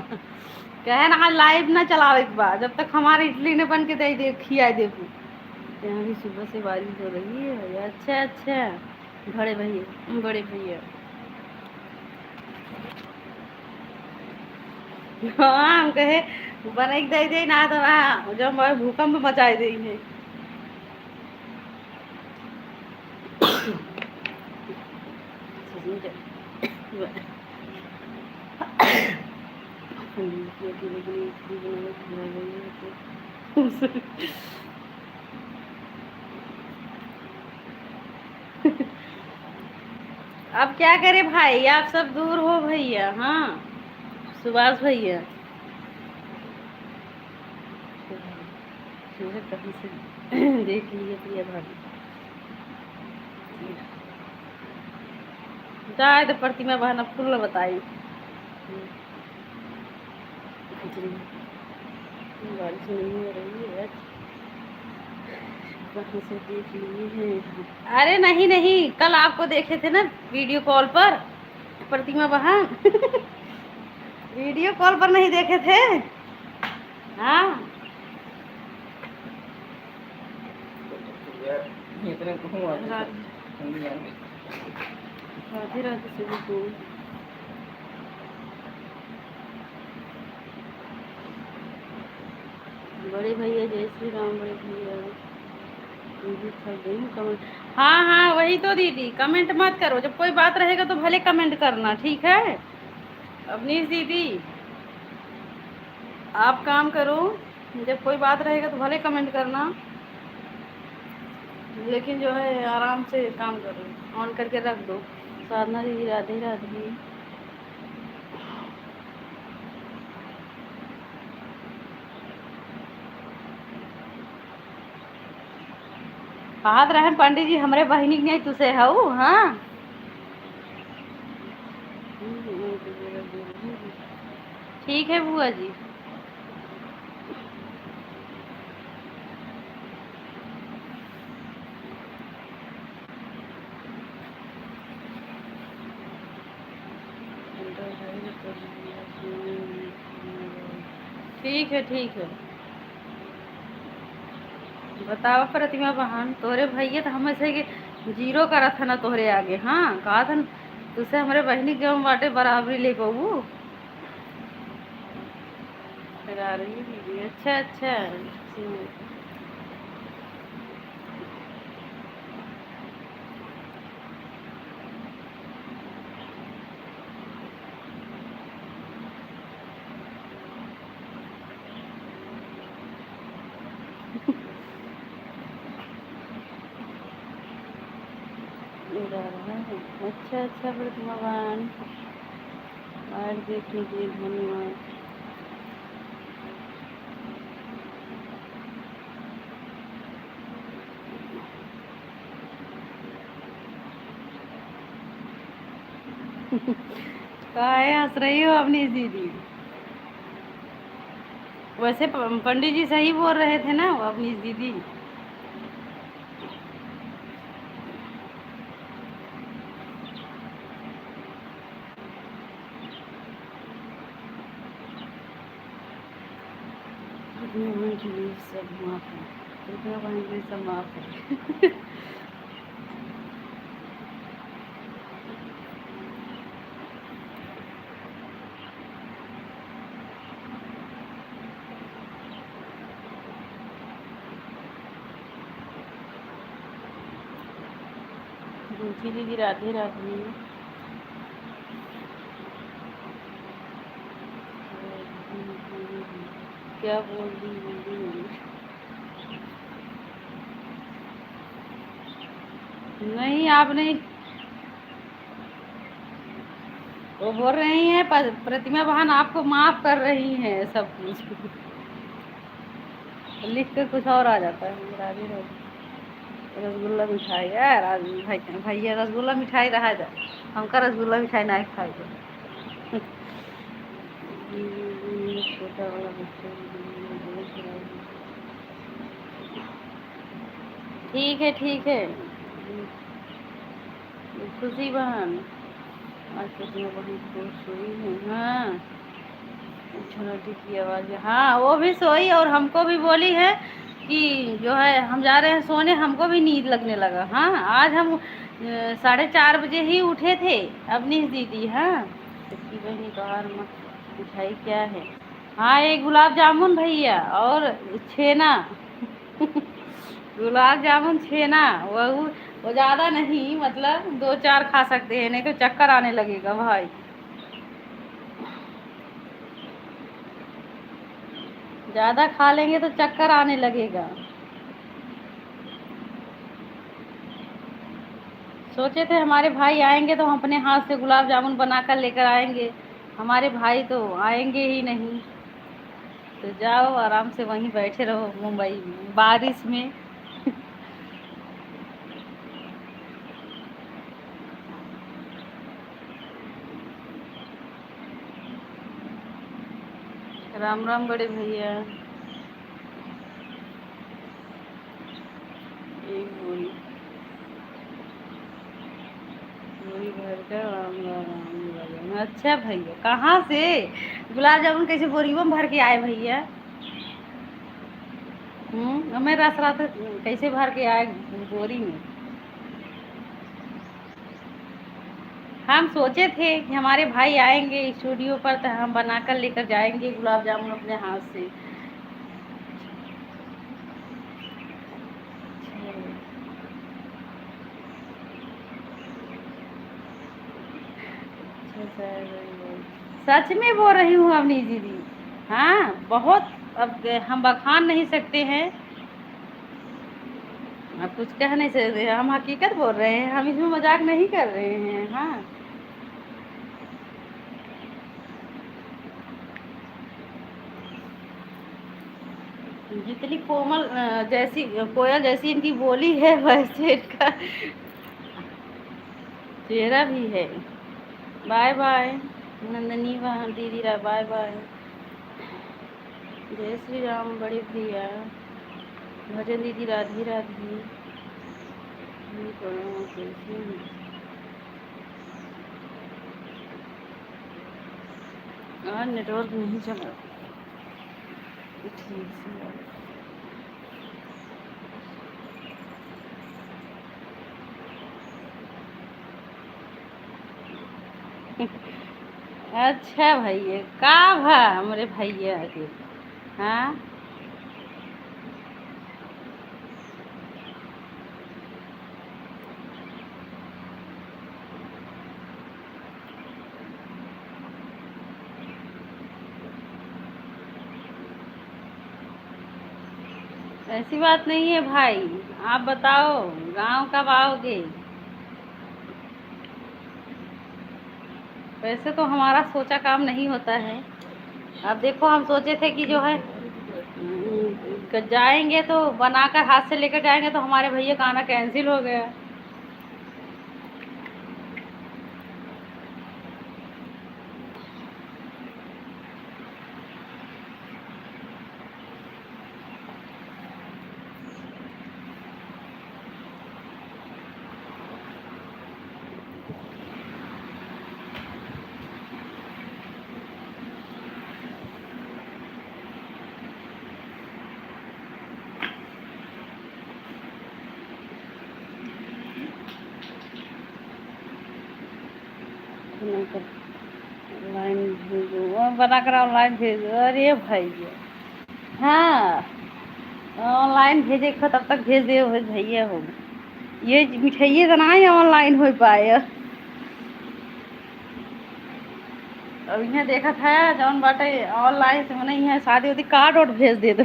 Speaker 1: कहे ना आज लाइव न चलावे एक बार जब तक हमारी इडली न बन के दे खिया दे। यहाँ भी सुबह से बारिश हो रही है भैया। अच्छा अच्छा बड़े भैया बड़े भैया। हाँ हम कहे बने दे दे ना तो वहाँ जब भूकंप मचाए देंगे। अब क्या करे भाई आप सब दूर हो भैया। हाँ सुभाष भैया कहीं से देख लिए प्रिया भाभी जाए तो प्रतिमा बहन अब फुल बताई। बारिश नहीं हो रही है कहीं से देख लिए हैं। अरे नहीं नहीं कल आपको देखे थे ना वीडियो कॉल पर प्रतिमा बहन। वीडियो कॉल पर नहीं देखे थे। हाँ
Speaker 2: इतने
Speaker 1: राधे राधे से भी तो बड़े भैया जय श्री राम। बड़े भैया दीदी कर गई कमेंट। हाँ हाँ वही तो दीदी कमेंट मत करो जब कोई बात रहेगा तो भले कमेंट करना ठीक है। अवनीश दीदी आप काम करो जब कोई बात रहेगा तो भले कमेंट करना लेकिन जो है आराम से काम करो ऑन करके रख दो। साधना दीदी राधे राधे। हाथ रहन पंडित जी हमरे बहिनी नहीं तुसे हऊ। हाँ ठीक है बुआ जी। ठीक है ठीक है। बताओ प्रतिमा बहन तोरे भैया तो हमें से जीरो करा था ना तोहरे आगे। हाँ कहा था तुसे हमारे बहनी के हम बाटे बराबरी ले पाऊ। करा रही है दीदी। अच्छा अच्छा अच्छा अच्छा प्रतिमा बहन और देखने के लिए धन्यवाद। काहे हंस रही हो अपनी दीदी। वैसे पंडित जी सही बोल रहे थे ना अपनी दीदी। भगवान के लिए सब माफ है। भगवान के लिए सब माफ है। दूसरी दीदी राधे राधे। क्या बोल रही है नहीं आप नहीं, वो बोल रही हैं प्रतिमा बहन आपको माफ कर रही हैं सब कुछ। लिख कर कुछ और आ जाता है। राधे राधे। रसगुल्ला मिठाई है भाई, भैया रसगुल्ला मिठाई रहा जा, हमका रसगुल्ला मिठाई ना खाई दे। छोटा वाला ठीक है ठीक है। खुशी बहन आज प्रतिमा बहन को सोई है। हाँ छोटी की आवाज़, हाँ वो भी सोई और हमको भी बोली है कि जो है हम जा रहे हैं सोने, हमको भी नींद लगने लगा। हाँ आज हम 4:30 बजे ही उठे थे अपनी दीदी। हाँ सबकी बहनी बाहर मिठाई क्या है? हाँ एक गुलाब जामुन भैया और छेना। गुलाब जामुन छेना वो ज़्यादा नहीं, मतलब 2-4 खा सकते हैं, नहीं तो चक्कर आने लगेगा भाई। ज़्यादा खा लेंगे तो चक्कर आने लगेगा। सोचे थे हमारे भाई आएंगे तो हम अपने हाथ से गुलाब जामुन बना कर लेकर आएंगे, हमारे भाई तो आएंगे ही नहीं। तो जाओ आराम से वहीं बैठे रहो मुंबई में बारिश में। राम राम बड़े भैया। एक बोरी बोरी भर कर राम राम राम। अच्छा भैया कहाँ से गुलाब जामुन कैसे बोरियों में भर के आए भैया? मैं रस रात कैसे भर के आए बोरी में? हम सोचे थे कि हमारे भाई आएंगे स्टूडियो पर तो हम बना कर लेकर जाएंगे गुलाब जामुन अपने हाथ से। सच में बोल रही हूँ अपनी दीदी। हाँ बहुत, अब हम बखान नहीं सकते हैं, अब कुछ कह नहीं सकते, हम हकीकत बोल रहे हैं, हम इसमें मजाक नहीं कर रहे हैं। हाँ जितनी कोमल जैसी कोयल जैसी इनकी बोली है वैसे इनका चेहरा भी है। बाय बाय नंदनी बहन दीदी बाय बाय। जय श्री राम बड़े भैया। भजन दीदी राधे राधे। आज नेटवर्क नहीं चला ठीक से। अच्छा भैया का भा हमारे भैया के। हाँ ऐसी बात नहीं है भाई, आप बताओ गांव कब आओगे? वैसे तो हमारा सोचा काम नहीं होता है। अब देखो हम सोचे थे कि जो है जाएंगे तो बनाकर हाथ से लेकर जाएंगे, तो हमारे भैया का आना कैंसिल हो गया। ऑनलाइन भेजो, बना कर ऑनलाइन भेजो। अरे भैया हाँ ऑनलाइन भेजे तब तक भेज दे भैया हो, ये मिठाइए तो ना ही ऑनलाइन हो पाए। अब इन्हें देखा था जौन बाटे ऑनलाइन से नहीं है, शादी वादी कार्ड वोट भेज दे दो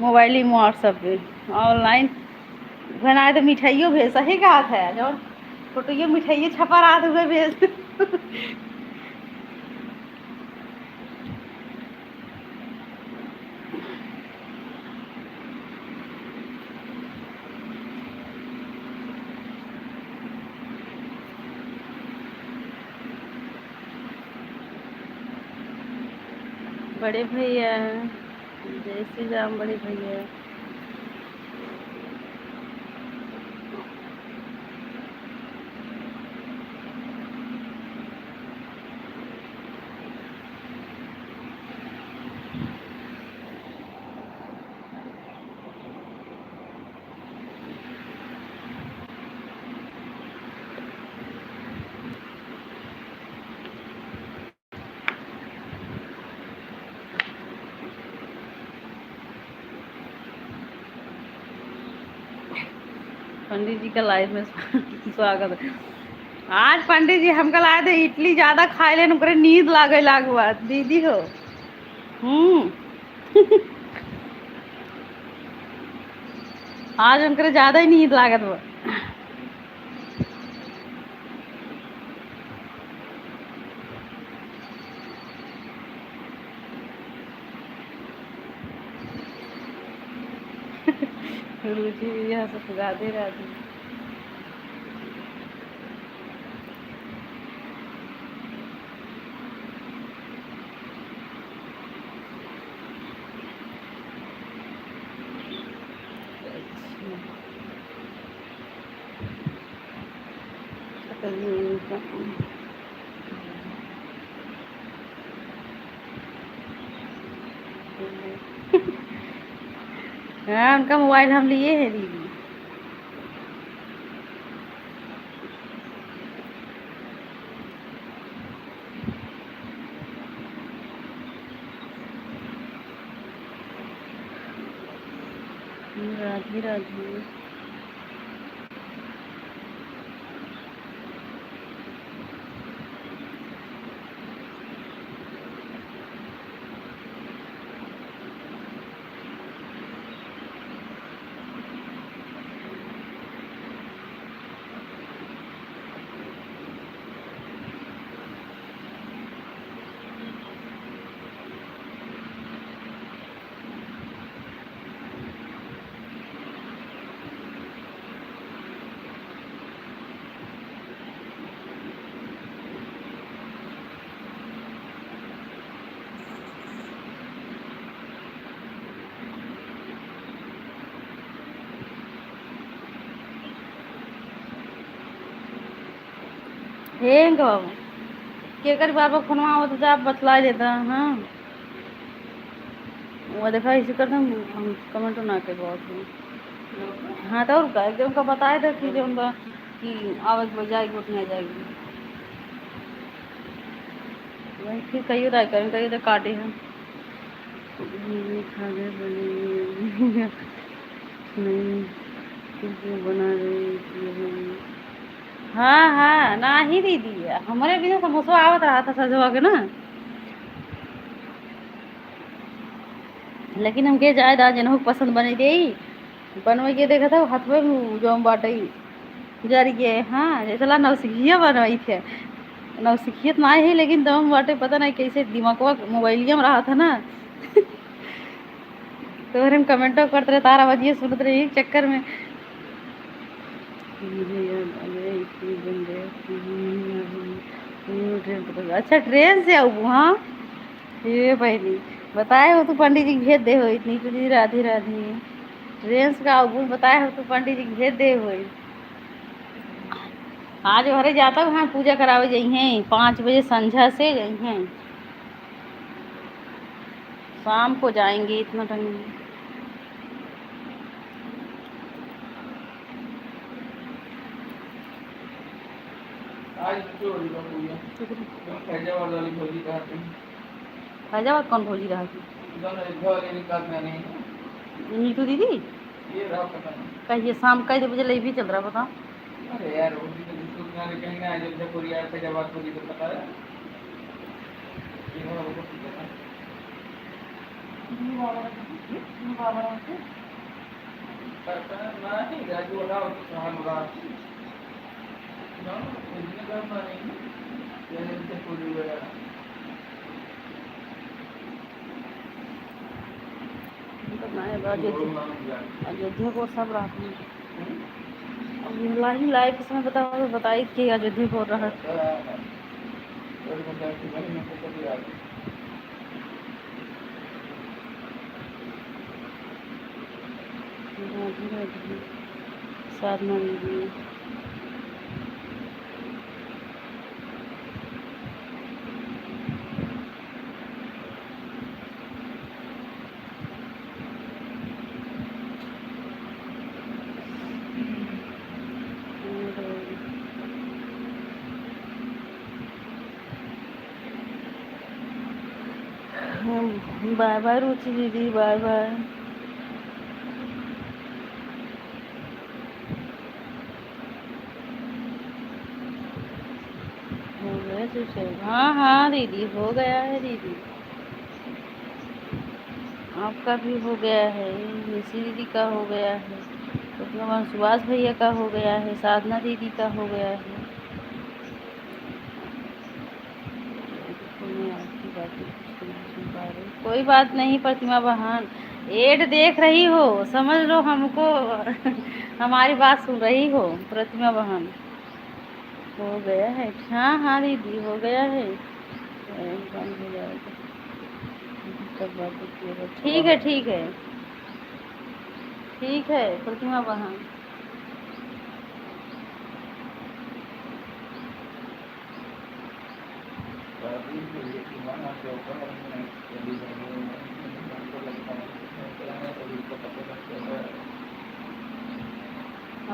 Speaker 1: मोबाइल ही व्हाट्सएप पे। ऑनलाइन बनाए तो मिठाइयों भेज, सही कहा था जो फोटो मिठाइयों छपा रहा था वह भेज। बड़े भैया, जय श्री राम बड़े भैया। पंडित जी का लाइव में स्वागत है। आज पंडित जी हमका लाए थे इडली, ज्यादा खाए लेन करे नींद लागे लागुआ दीदी हो। आज हमको ज्यादा ही नींद लागत बा। रुचि यहाँ से राधे राधे। हाँ उनका मोबाइल हम लिए हैं दीदी। राधे राधे। हे बाबू के कर बार बार फोनवा आवत तो आप बतला देता। हाँ वो देखा इसी कर हम कमेंट ना के बहुत। हाँ तो और का एकदम का बताए थे कि जो उनका कि आवाज बज जाएगी उतनी आ जाएगी। वही फिर कहियो राय करें कहियो तो काटे हम खा गए बने नहीं कुछ बना रही। हाँ हाँ ना ही दीदी हमारे बिना समोसा आवत रहा था सजवा के ना, लेकिन हमके जाए दा जनहो पसंद बनी दे बनवे के देखा था हथवे में जो हम बाटे जरिए। हाँ जैसा नौसिखिया बनवाई थे, नौसिखियत ना ही लेकिन दम बाटे पता नहीं कैसे दिमागवा मोबाइलिया में रहा था ना। तो हम कमेंटो करते रहे तारा बजिए सुनते रहे एक चक्कर में। अच्छा ट्रेन से आऊ। हाँ ये पहली बताए हो तो पंडित जी भेज दे हो इतनी तो जी राधे राधे। ट्रेन से आऊ बताए हो तो पंडित जी भेज दे हो। आज घरे जाता वहाँ पूजा करावे जाइ हैं 5 बजे संझा से जाइ हैं, शाम को जाएंगे इतना टाइम।
Speaker 2: आज जो होगा पूजा तुम फैजाबाद वाली भोजी कहा तुम
Speaker 1: फैजाबाद कौन भोजी रहा थी?
Speaker 2: दोनों एक वाली निकाल में नहीं
Speaker 1: नीतू दीदी
Speaker 2: ये रहा पता नहीं।
Speaker 1: कहिए शाम कई बजे ले भी चल रहा बता।
Speaker 2: अरे यार वो भी तो दूसरा ने कहीं ना अयोध्यापुर यार फैजाबाद भोजी को पता है ये ना वो पता है। नहीं राजू वाला हमारा ना इतने काम नहीं ये से पूरी वगैरह
Speaker 1: अयोध्या को सब रात में अब ही लाइव के समय बताओ तो बताइए कि अयोध्या को रहा साधना दीदी बाय बाय रुचि दीदी बाय बाय हो गया सुशे हाँ हाँ दीदी हो गया है दीदी आपका भी हो गया है निशी दीदी का हो गया है तो सुभाष भैया का हो गया है साधना दीदी का हो गया है आपकी बातें कुछ नहीं सुन पा रही कोई बात नहीं प्रतिमा बहन एड देख रही हो समझ लो हमको हमारी बात सुन रही हो प्रतिमा बहन हो गया है हाँ हाँ दीदी हो गया है बंद हो जाएगा सब बातें किएगा ठीक है ठीक है ठीक है प्रतिमा बहन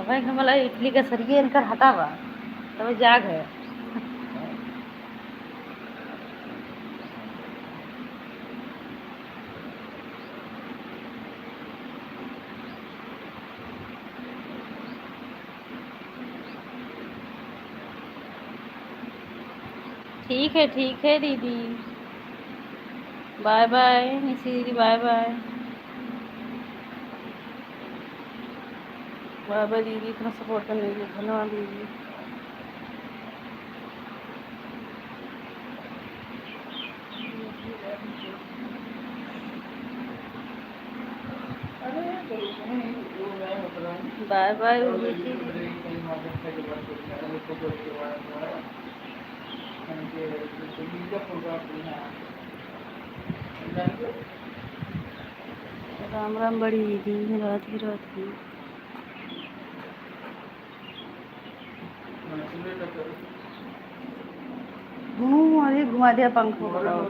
Speaker 1: भाई मला इडली का सरिये इनकर हटावा तब जाग है ठीक है दीदी बाय बाय निशी दीदी बाय बाय बाय बाय दीदी इतना सपोर्ट करने के लिए धन्यवाद दीदी बाय बाय राम राम बड़ी दीदी राधे राधे अरे घुमा दिया पंखों बताओ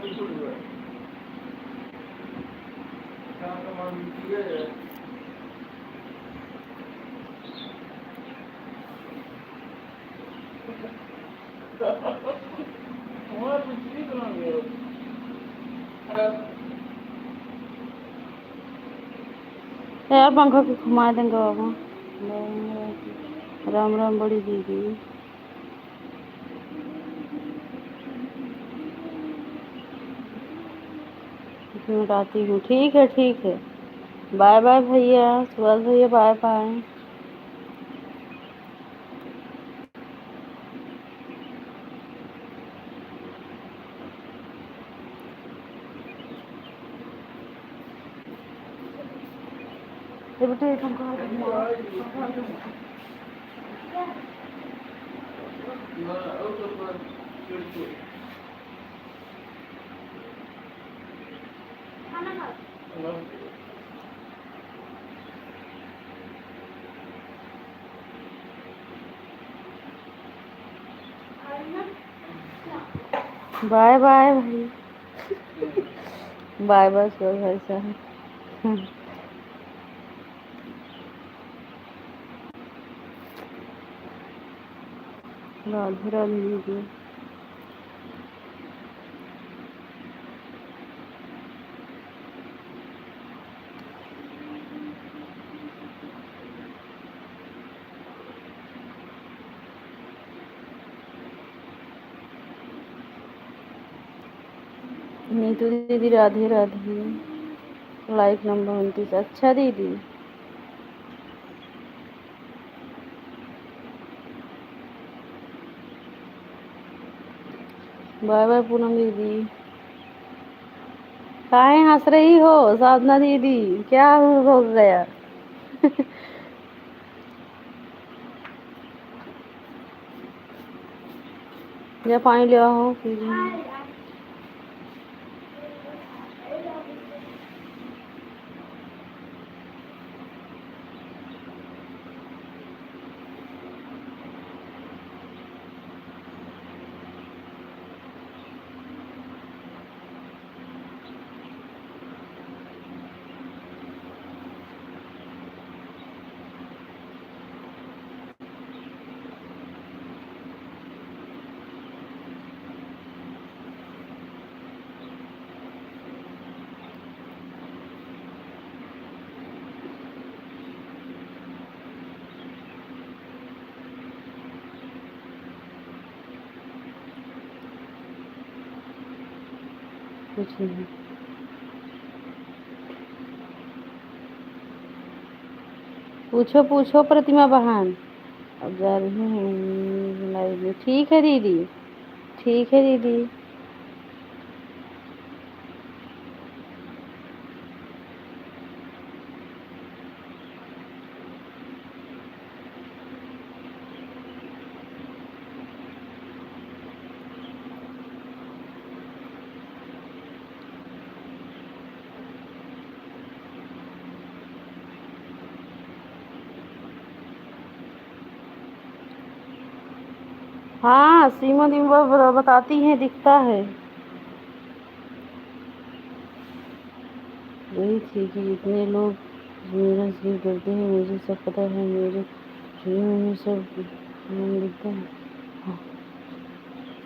Speaker 1: यार पंखा को घुमा देंगे बाबा राम राम बड़ी दीदी आती हूँ ठीक है बाय बाय भैया सुभाष भैया बाय बाय बेटे पंखा बाय बाय भाई बाय बाय सुभाष भाई साहब राधे राधे दीदी नीतू दीदी राधे राधे लाइक नंबर 29 अच्छा दीदी बाय बाय पूनम दीदी। काहे हंस रही हो साधना दीदी, क्या हो गया? या पानी ले आओ पीजिए। कुछ नहीं। पूछो पूछो प्रतिमा बहन। अब जा रही हूँ लाइव में। ठीक है दीदी, ठीक है दीदी। हाँ सीमा दिन भर बताती हैं, दिखता है। वही थी कि जितने लोग मेरा जिक्र करते हैं मुझे सब पता है, मेरे जीवन में सब नाम लिखता है। हाँ।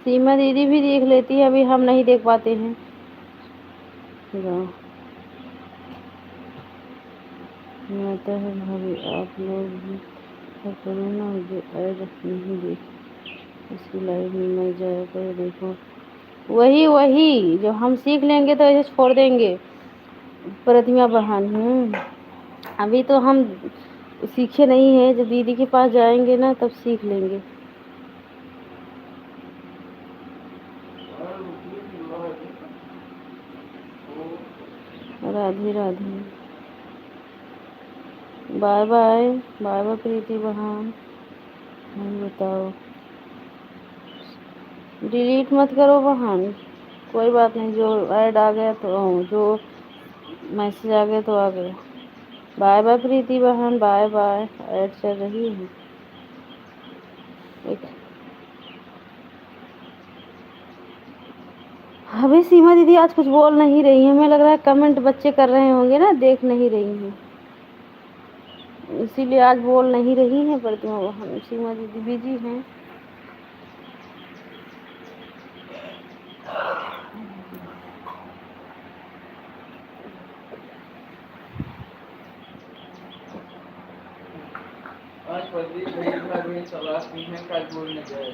Speaker 1: सीमा दीदी भी देख लेती है, अभी हम नहीं देख पाते हैं। आता है भाभी, आप लोग भी करो ना, जो ऐड नहीं देख इसकी लाइव में मर जाया करो। देखो वही वही जो हम सीख लेंगे तो ऐसे छोड़ देंगे प्रतिमा बहन। अभी तो हम सीखे नहीं है, जब दीदी के पास जाएंगे ना तब सीख लेंगे। Radhe Radhe. Bye bye, bye bye Preeti बहन। बताओ, डिलीट मत करो बहन, कोई बात नहीं, जो ऐड आ गया तो जो मैसेज आ गया तो आ गया। बाय बाय प्रीति बहन, बाय बाय। ऐड चल रही है एक। अभी सीमा दीदी आज कुछ बोल नहीं रही है, हमें लग रहा है कमेंट बच्चे कर रहे होंगे ना, देख नहीं रही हैं, इसीलिए आज बोल नहीं रही हैं प्रतिमा बहन। सीमा दीदी बिजी हैं।
Speaker 2: आज प्रदीप भाई घर में सलाह में का बोलने गए।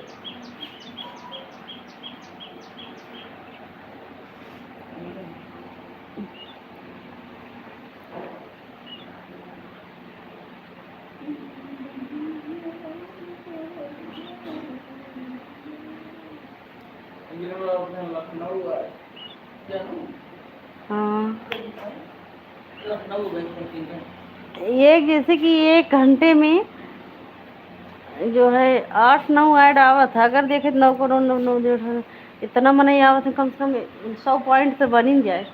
Speaker 2: लखनऊ है,
Speaker 1: हाँ
Speaker 2: लखनऊ गए
Speaker 1: एक जैसे कि 1 घंटे में जो है 8-9 ऐड आवत है, अगर देखे तो 9 करोड़ 9 जो है इतना मन ही आवत है, कम से कम 100 पॉइंट तो बन ही जाए।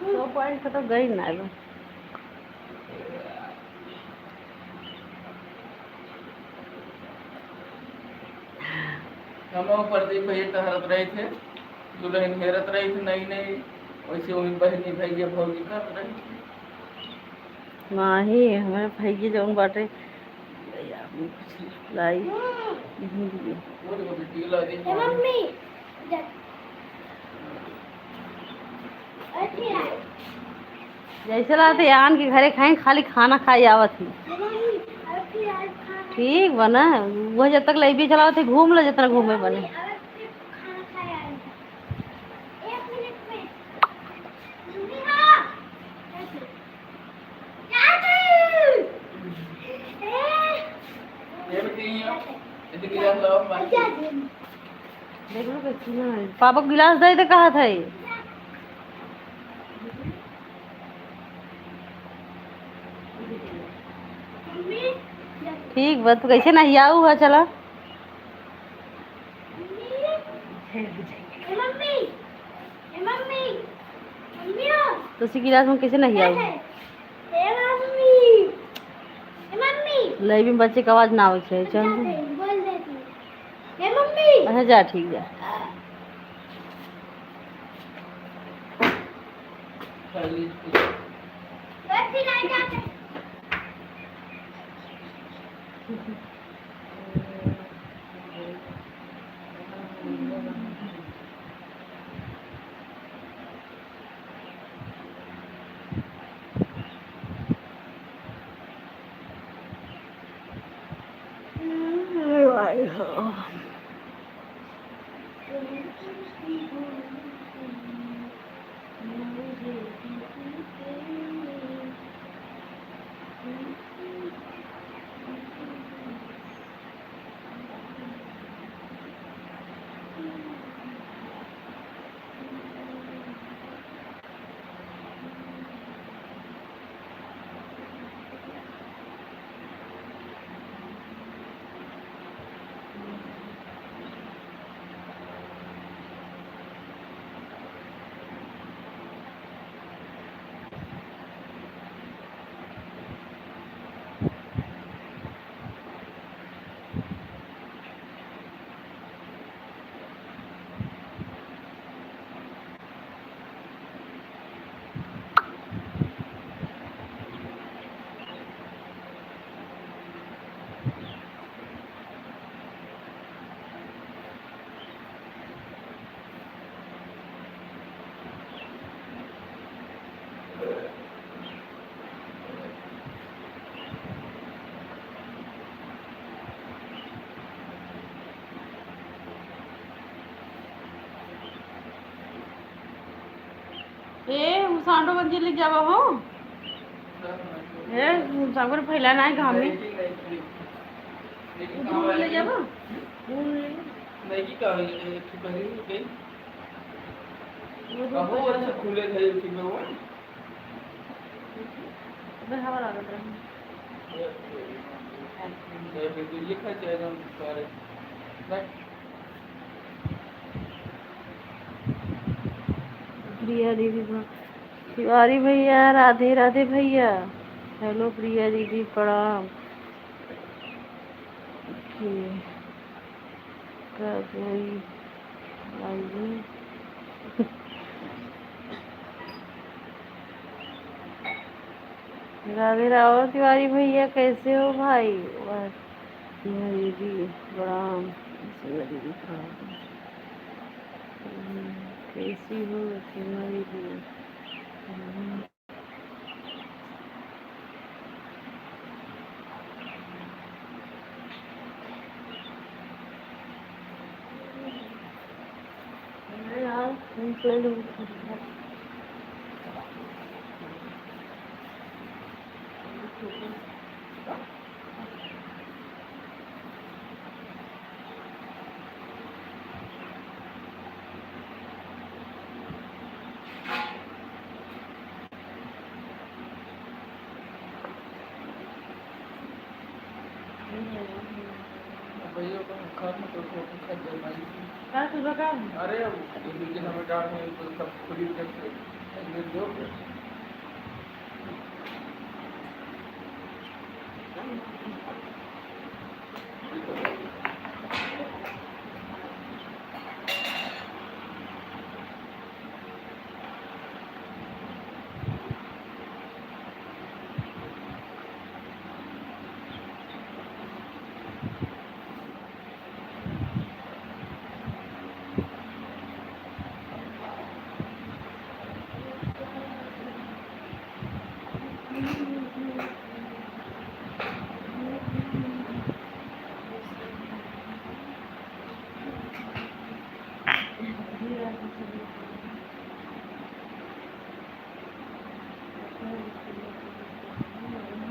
Speaker 1: 100 पॉइंट तो गई ना है।
Speaker 2: हम प्रदीप भैया टहरत रहे थे, दुल्हन हेरत रही थी नई नई, वैसे वही बहनी भैया भौजी कर रही थी।
Speaker 1: माही हमारे भैया जौन बाटे लाई नहीं दिए।
Speaker 2: वो देखो बेटी ला दी मम्मी।
Speaker 1: जैसे लाते आन के घरे खाए, खाली खाना खाई आवत ही। ठीक बना वो, जब तक लाइब्रेरी चला थे घूम लो जितना घूमे बने।
Speaker 2: ये बेटी यदि कि आप खिलाओ बाकी।
Speaker 1: देख लो कैसी है। पापा को गिलास दे तो कहा था ये। ठीक बा तू कैसे नहीं आऊ हुआ चला। तो उसी गिलास में कैसे नहीं आऊ। लाइव में बच्चे का आवाज ना आवे छै चल। अच्छा जा ठीक जा। ए सांडो बंजी ले जावा हो। ए सागर फैलाना है घाम में। दूध ले जावा।
Speaker 2: नहीं की का ठीक है गई। कहो अच्छा खुले थे ठीक है वो।
Speaker 1: मैं हवा लगा रहा
Speaker 2: हूँ। ये खा जाएगा सारे।
Speaker 1: प्रिया दीदी तिवारी भैया राधे राधे भैया। हेलो प्रिया दीदी प्रणाम। राधे राधे तिवारी भैया कैसे हो भाई। दीदी प्रणाम। दीदी प्रणाम। कैसी हो तुम्हारी दीदी।
Speaker 2: अरे हमें डाल में सब खुली दो।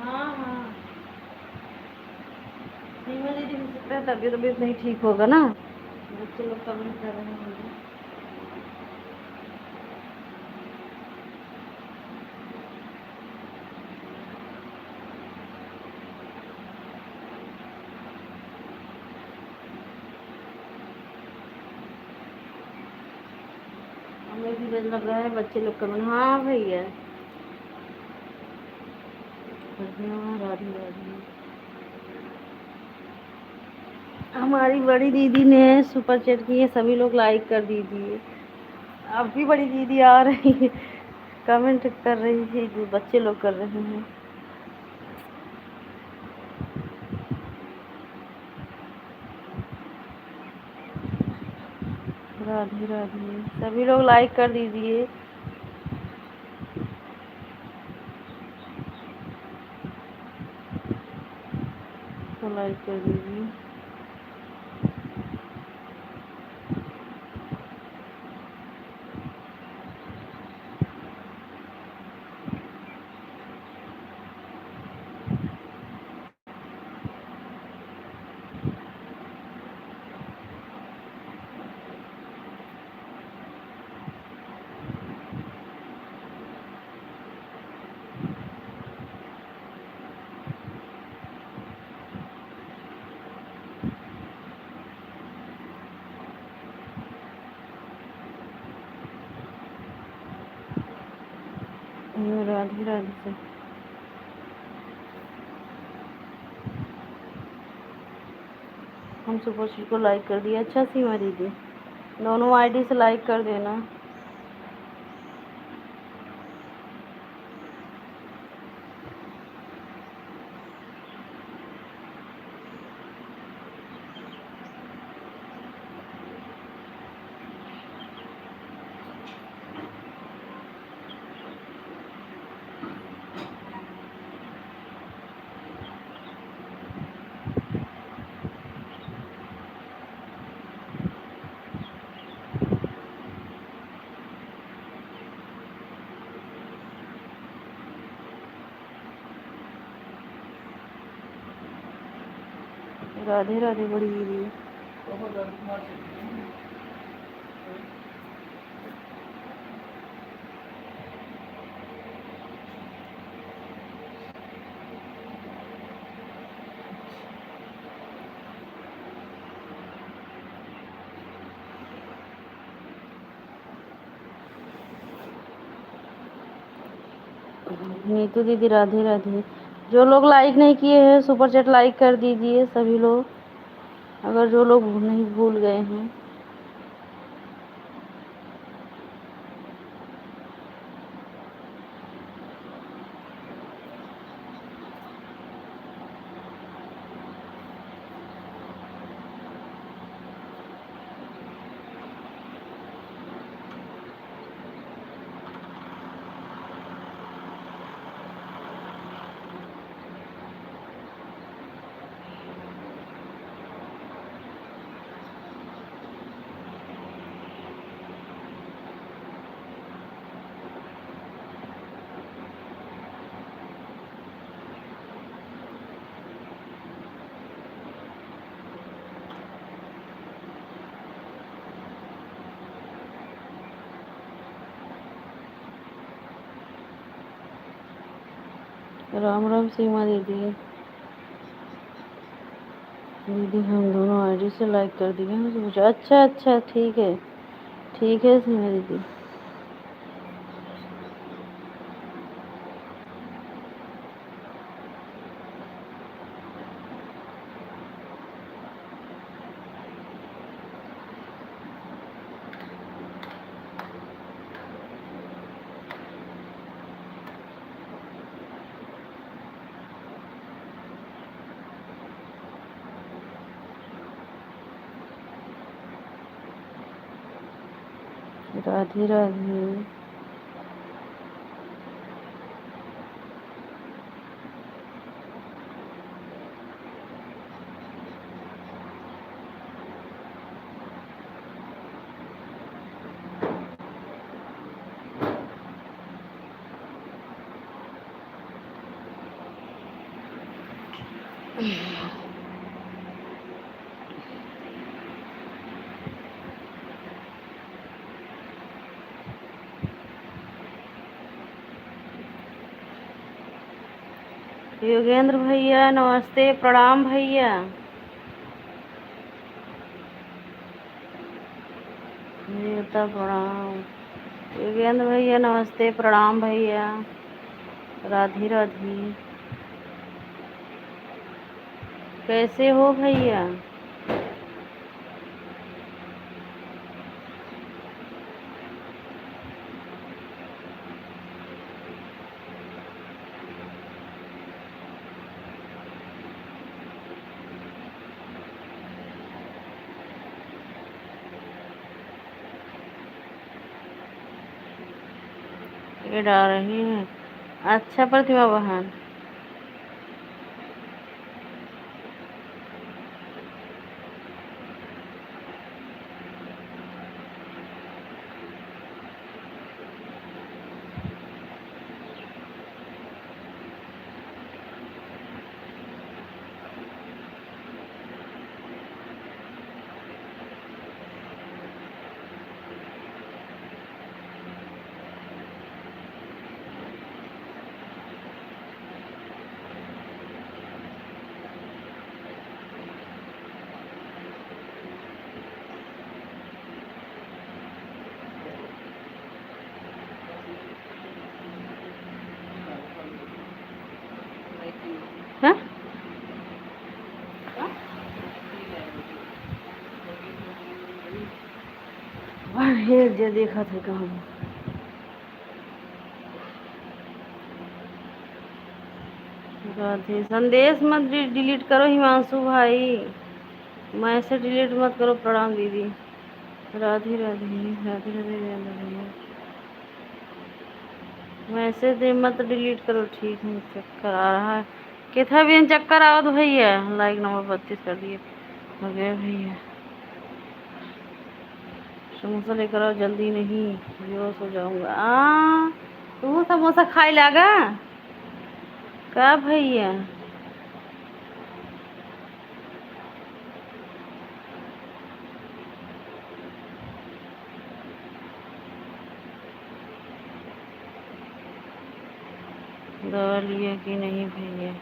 Speaker 2: हाँ हाँ
Speaker 1: दिन हो सकता है तबीयत तबीयत नहीं ठीक होगा ना, बच्चे लोग कमेंट कर रहे होंगे। हमें भी डर लग रहा है, बच्चे लोग कमेंट, हाँ भैया। राधे राधे। हमारी बड़ी दीदी ने सुपर चैट की है, सभी लोग लाइक कर दीजिए। अब भी बड़ी दीदी आ रही है, कमेंट कर रही थी, बच्चे लोग कर रहे हैं। राधे राधे, सभी लोग लाइक कर दीजिए। तो लाइक कर दीजिए। राधे राधे से हम सुपर चैट को लाइक कर दिया। अच्छा सीमा दीदी, दोनों आईडी से लाइक कर देना। राधे राधे बड़ी दीदी। नीतू दीदी राधे राधे। जो लोग लाइक नहीं किए हैं सुपर चैट लाइक कर दीजिए सभी लोग, अगर जो लोग नहीं भूल गए हैं। राम राम सीमा दीदी। दीदी हम दोनों आईडी से लाइक कर दिए हैं, मुझे पूछा। अच्छा अच्छा ठीक है सीमा दीदी। राधे राधे। योगेंद्र भैया नमस्ते, प्रणाम भैया। देवता प्रणाम। योगेंद्र भैया नमस्ते, प्रणाम भैया। राधे राधे। कैसे हो भैया? ये डाल रही है। अच्छा प्रतिमा बहन, हाँ ये जो देखा था कहाँ राधे। संदेश मत डिलीट करो हिमांशु भाई, मैसेज डिलीट मत करो। प्रणाम दीदी। राधे राधे। राधे राधे राधे भैया। मैसेज मत डिलीट करो, ठीक है। चक्कर आ रहा है, कितना भी चक्कर आओ तो भैया लाइक नंबर 32 कर दिए। हो गया भैया। समोसा लेकर आओ, जल्दी नहीं बेहोश हो जाऊंगा। तू समोसा खाई लागा का भैया? दवा लिया कि नहीं भैया?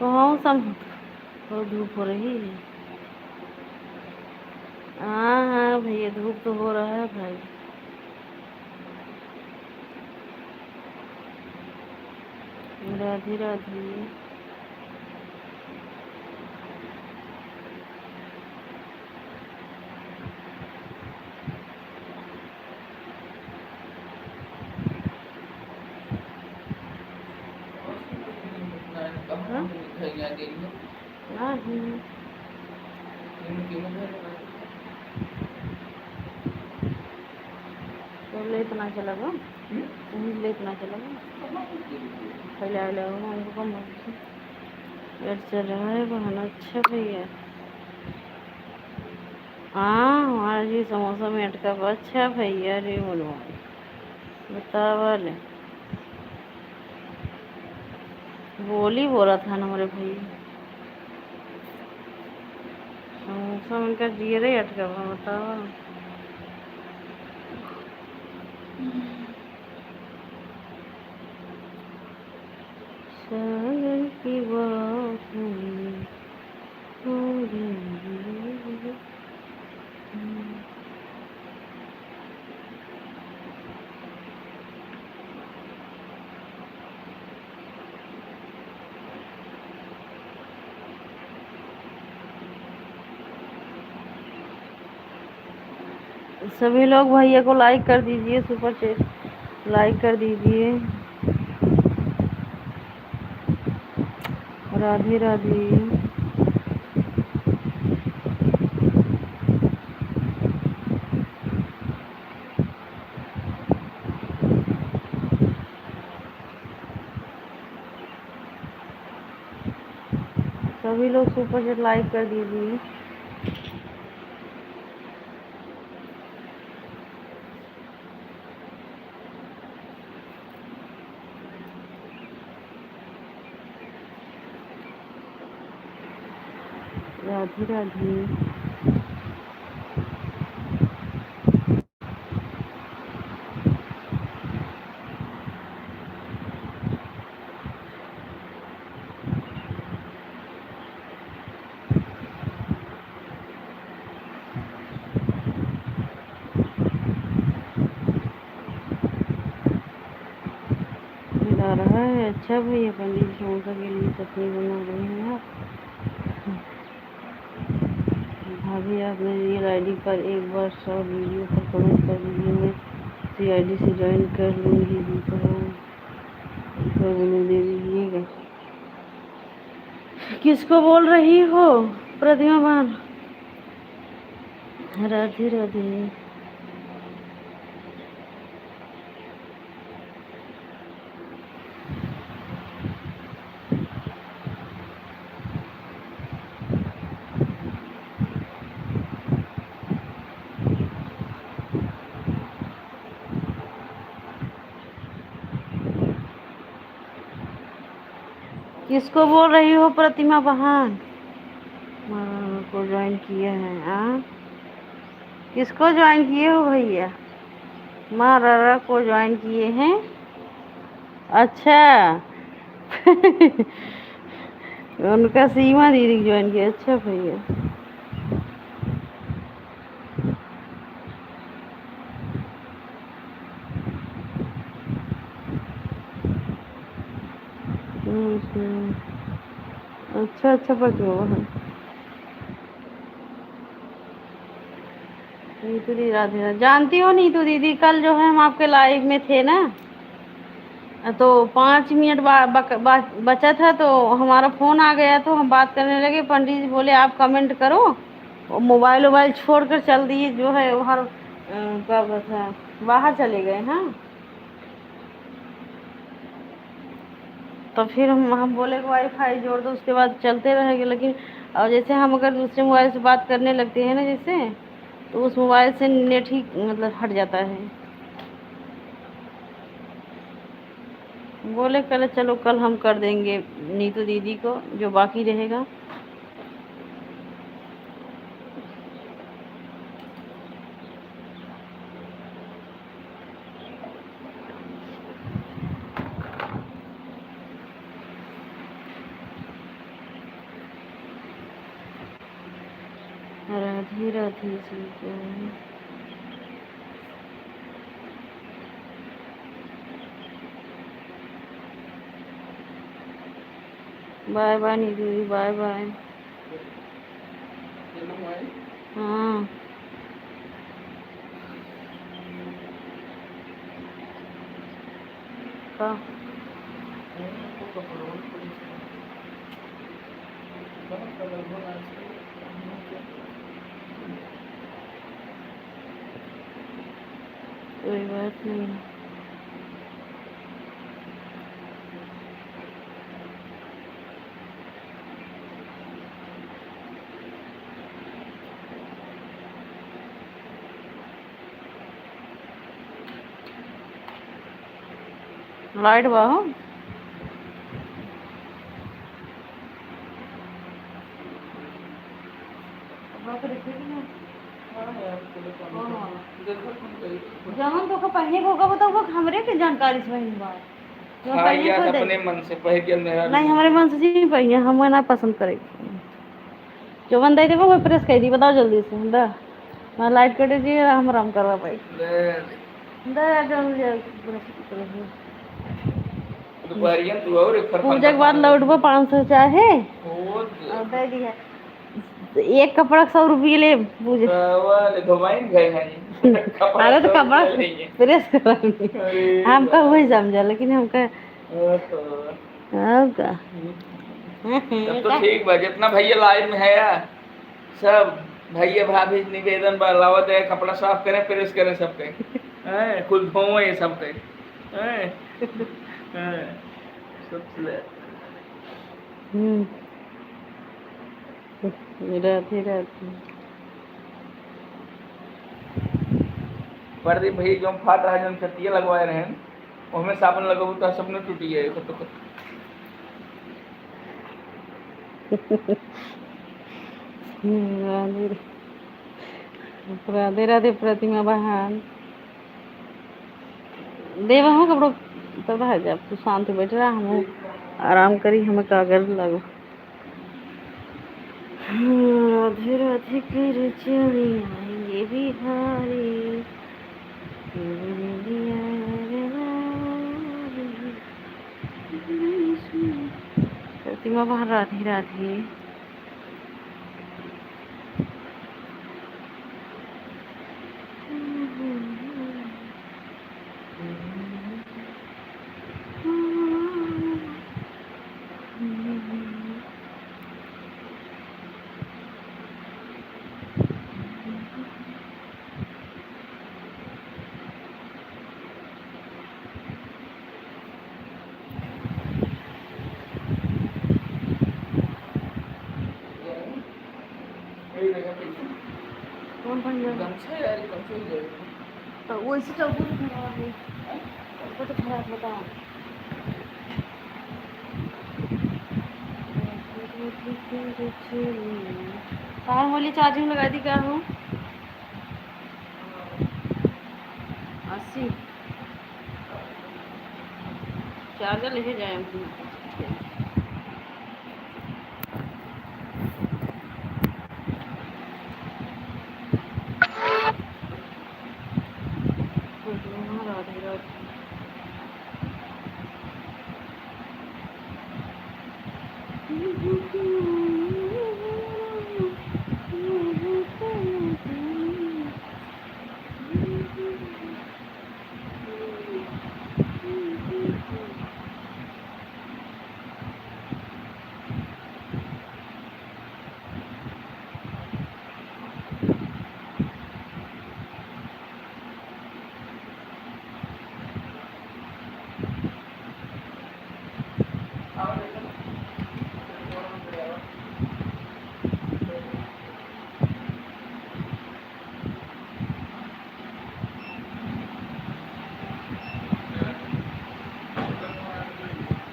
Speaker 1: कहाँ सम तो धूप हो रही है। हाँ हाँ भैया, धूप तो हो रहा है भाई। राधे राधे। हाँ? नहीं तो ले इतना चला गो, ले इतना चला गो पहले आ जाओ ना उनको कम पेट चल रहा है बहन। अच्छा भैया। हाँ हमारा जी समोसा में अटका। अच्छा भैया रे मनोहर बतावल बोला था ना हमारे भैया, समोसा में उनका जीरे ही अटका हुआ। बताओ सागर की बात हो गई। सभी लोग भैया को लाइक कर दीजिए, सुपर चैट लाइक कर दीजिए। राधे राधे। सभी लोग सुपर चैट लाइक कर दीजिए। राधे राधे। आ रहा है। अच्छा भैया, पंडित जी मौसा के लिए चटनी बना रहे हैं आप। भाभी आप मेरी रील आईडी पर एक बार शॉर्ट वीडियो पर कमेंट कर दीजिए, मैं CID से ज्वाइन कर लूँगी। दे दीजिएगा। किसको बोल रही हो प्रतिमा बहन? राधे राधे। किसको बोल रही हो प्रतिमा बहन? को ज्वाइन किया है। हाँ, किसको ज्वाइन किए हो भैया? मारा को ज्वाइन किए हैं। अच्छा उनका सीमा दीदी ज्वाइन किया। अच्छा भैया, अच्छा अच्छा पकड़ो बहन। नीतू दीदी राधे राधे। जानती हो नीतू दीदी, कल जो है हम आपके लाइव में थे ना, तो 5 मिनट बचा था, तो हमारा फोन आ गया, तो हम बात करने लगे। पंडित जी बोले आप कमेंट करो, और मोबाइल वोबाइल छोड़कर चल दिए जो है बाहर, क्या था, बाहर चले गए। हाँ, तो फिर हम बोले कि वाईफाई जोड़ दो, उसके बाद चलते रहेंगे। लेकिन और जैसे हम अगर दूसरे मोबाइल से बात करने लगते हैं ना जैसे, तो उस मोबाइल से नेट ही मतलब हट जाता है। बोले कल चलो कल हम कर देंगे नीतू दीदी को जो बाकी रहेगा। राधे राधे जी। बाय बाय नीतू दीदी, बाय बाय। हाँ, का कोई बात नहीं। लाइट बाहो जहाँ तो पहने को होगा बताओ, हमरे के जानकारी से पहनी बात।
Speaker 2: हाँ, यार अपने मन से पह गया मेरा
Speaker 1: नहीं, हमारे मन से नहीं पही है, हम ना पसंद करेंगे। जो बंदा दे वो प्रेस कर दी, बताओ जल्दी से। दा मैं लाइट कटे जी, हम आराम करवा पाई। दा जल्दी
Speaker 2: दोपहरिया तू और
Speaker 1: पूजा के बाद लौटबो 500 चाहे और दे दी है। एक कपड़ा 100 रुपये ले पूजा।
Speaker 2: गए हैं
Speaker 1: अरे तो कपड़ा प्रेस करानी हमका वही समझा, लेकिन हमका का
Speaker 2: तब तो ठीक बा। जितना भैया लाइव में है यार, सब भैया भाभी निवेदन लावत है, कपड़ा साफ करें प्रेस करें सबके, खुद धोए सबके
Speaker 1: राधे राधे।
Speaker 2: प्रदीप भाई जो फाट रहा है, जो छतिया लगवाए रहे उसमें साबुन लगो तो सबने टूटी है।
Speaker 1: राधे राधे प्रतिमा बहन। देवा हो कपड़ो तब रह जा, तू शांति बैठ रहा, हम आराम करी, हमें कागज लगो। राधे राधे कर चली आएंगे बिहारी। प्रतिमा बहन राधे राधे।
Speaker 2: वही रहेगा पीछे।
Speaker 1: कौन भैया?
Speaker 2: गमछा यार, ये गमछा ही जाएगा।
Speaker 1: तो वैसे चलते तो खराब है, चलते तो खराब बताओ। तार वाली चार्जिंग लगा दी क्या हो? 80 चार्जर लेके जाए हम। राधे राधे।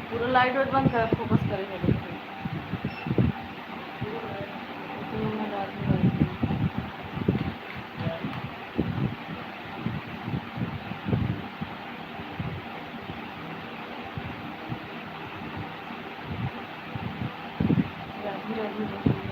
Speaker 1: पूरा लाइट वाइट बंद कर, फोकस करेगा। राधे राधे राधे राधे।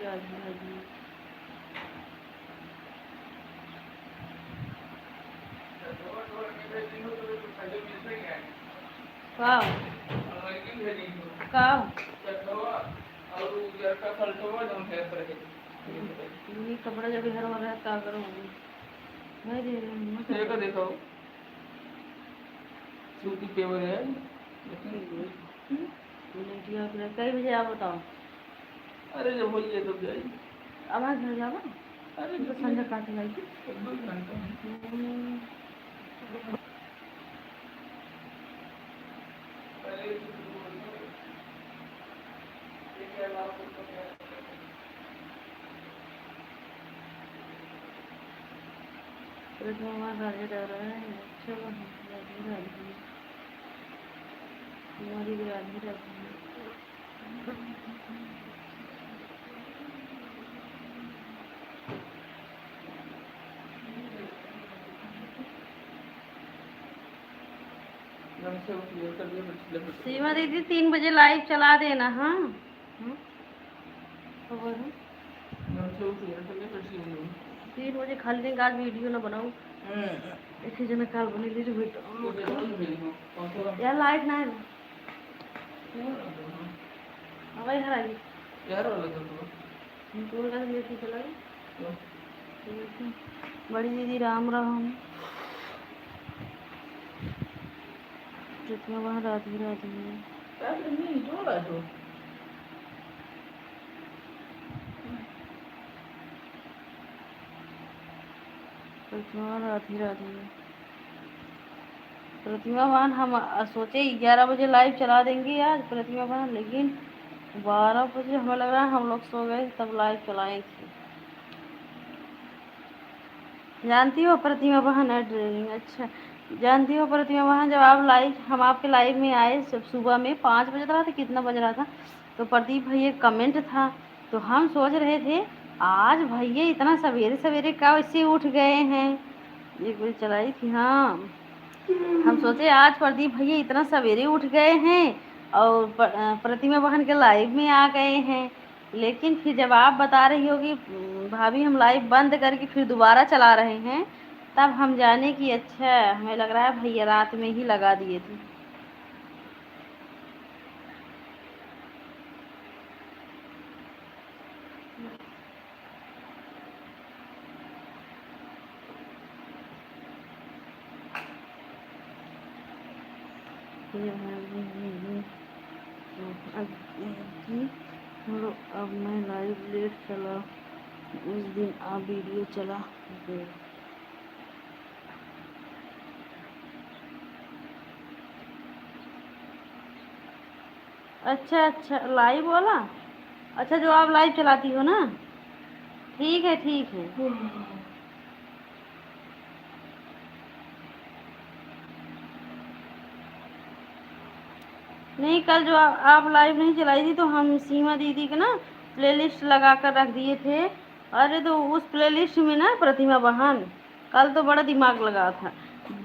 Speaker 1: राधे राधे। का का ये कपड़ा जब घर वाला है का करो मैं दे रही हूँ मत
Speaker 2: देखो देखो सूती पेवर है।
Speaker 1: मिनटिया अपने कई बजे आप बताओ।
Speaker 2: अरे जब होइए तब जाइए।
Speaker 1: आवाज घर जावा।
Speaker 2: अरे
Speaker 1: तो संजय काटे लाई थी।
Speaker 2: 2 घंटा
Speaker 1: राधे रह रहा है। अच्छा राधे राधे। तुम्हारी भी राधे राधे। सीमा दीदी 3 बजे लाइव चला देना। हाँ खबर है 3 बजे खाली दिन आज वीडियो ना बनाऊँ ऐसे जना काल बने ली बेटा यार लाइट ना है हवाई हरा गई
Speaker 2: यार वाला
Speaker 1: तो का लेके चला बड़ी दीदी राम राम। जितना वहाँ राधे राधे
Speaker 2: नहीं जोड़ा तो
Speaker 1: प्रतिमा राधे राधे। प्रतिमा बहन हम सोचे 11 बजे लाइव चला देंगे आज प्रतिमा बहन, लेकिन 12 बजे हमें लग रहा है हम लोग सो गए तब लाइव चलाए थे। जानती हो प्रतिमा बहन है ड्राइविंग। अच्छा जानती हो प्रतिमा, वहाँ जब आप लाइव, हम आपके लाइव में आए सब सुबह में 5 बज रहा था, कितना बज रहा था, तो प्रदीप भैया कमेंट था, तो हम सोच रहे थे आज भैया इतना सवेरे सवेरे कब से उठ गए हैं। ये कोई चलाई थी, हाँ। हम सोचे आज प्रदीप भैया इतना सवेरे उठ गए हैं और प्रतिमा बहन के लाइव में आ गए हैं। लेकिन फिर जब आप बता रही हो कि भाभी हम लाइव बंद करके फिर दोबारा चला रहे हैं, तब हम जाने कि अच्छा, हमें लग रहा है भैया रात में ही लगा दिए थे। अब मैं लाइव लेट चला, उस दिन आप वीडियो चला। अच्छा अच्छा, लाइव वाला, अच्छा जो आप लाइव चलाती हो ना, ठीक है ठीक है। नहीं, कल जो आप लाइव नहीं चलाई थी तो हम सीमा दीदी के ना प्लेलिस्ट लगा कर रख दिए थे। अरे तो उस प्लेलिस्ट में ना प्रतिमा बहन कल तो बड़ा दिमाग लगा था।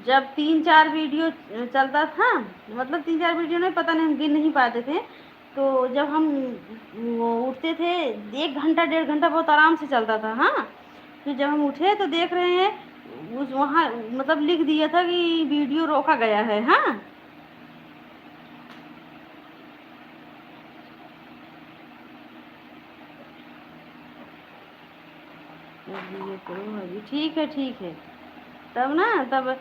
Speaker 1: जब 3-4 वीडियो चलता था, मतलब 3-4 वीडियो नहीं, पता नहीं, हम गिन नहीं पाते थे। तो जब हम वो उठते थे 1 घंटा 1.5 घंटा बहुत आराम से चलता था। हाँ, फिर जब हम उठे तो देख रहे हैं उस वहाँ मतलब लिख दिया था कि वीडियो रोका गया है। हाँ, ये करो अभी, ठीक है ठीक है। तब ना, तब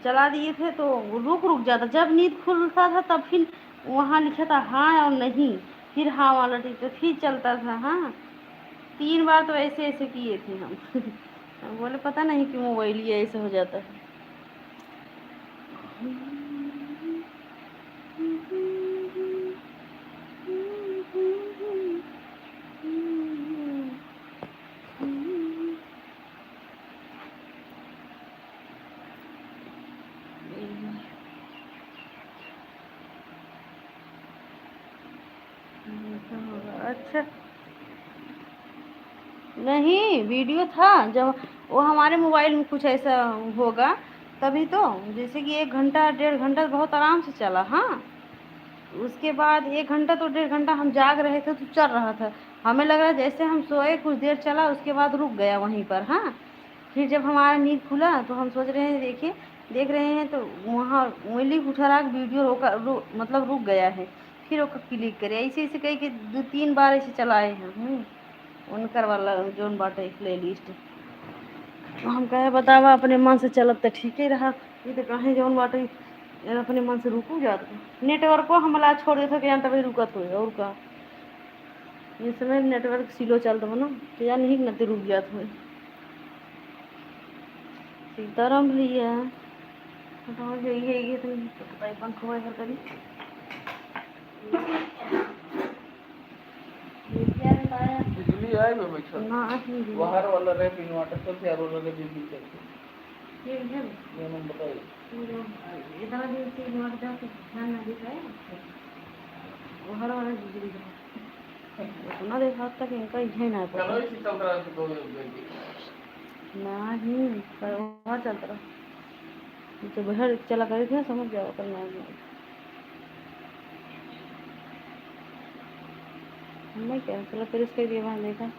Speaker 1: चला दिए थे तो रुक रुक जाता, जब नींद खुलता था तब फिर वहाँ लिखा था हाँ और नहीं, फिर हाँ वाला टिक तो फिर चलता था। हाँ, 3 बार तो ऐसे ऐसे किए थे हम। हम बोले पता नहीं क्यों मोबाइल ये ऐसे हो जाता है। अच्छा, नहीं वीडियो था, जब वो हमारे मोबाइल में कुछ ऐसा होगा तभी तो। जैसे कि 1 घंटा 1.5 घंटा बहुत आराम से चला। हाँ, उसके बाद 1 घंटा तो 1.5 घंटा हम जाग रहे थे तो चल रहा था, हमें लग रहा जैसे हम सोए, कुछ देर चला उसके बाद रुक गया वहीं पर। हाँ, फिर जब हमारा नींद खुला तो हम सोच रहे हैं, देखिए देख रहे हैं तो वहाँ उंगली उठा रहा वीडियो मतलब रुक गया है। फिर वो क्लिक करे, ऐसे ऐसे कही कि 2-3 बार ऐसे चलाए हैं। उनकर वाला जोन बाटे प्ले लिस्ट। हम कहे बतावा, अपने मन से चलत तो ठीक ही रहा, ये तो कहीं जौन बाटे अपने मन से रुकू जात। नेटवर्क को हमला छोड़ देते कि जानता भाई रुकत हो, और का इस समय नेटवर्क स्लो चलता हो ना, तो या नहीं न रुक जात हो। सीताराम भैया बताओ, जाइए तो पंखो इधर करी
Speaker 2: बिजली आई में बैठा
Speaker 1: ना
Speaker 2: बाहर वाला रहे इन्वर्टर चलते, यार वाला रहे बिजली चलते। ये नंबर बताइए।
Speaker 1: इतना दिन से इन्वर्टर जाके ध्यान ना देता है, बाहर वाला बिजली उतना देखा तक इनका इधे ना
Speaker 2: चलो
Speaker 1: पता
Speaker 2: इसी चल रहा है तो 2 घंटे
Speaker 1: नहीं, पर वहाँ चलता रहा तो बाहर चला करे थे, समझ जाओ करना है। हमने क्या चलो फिर इसके लिए वहाँ देखा।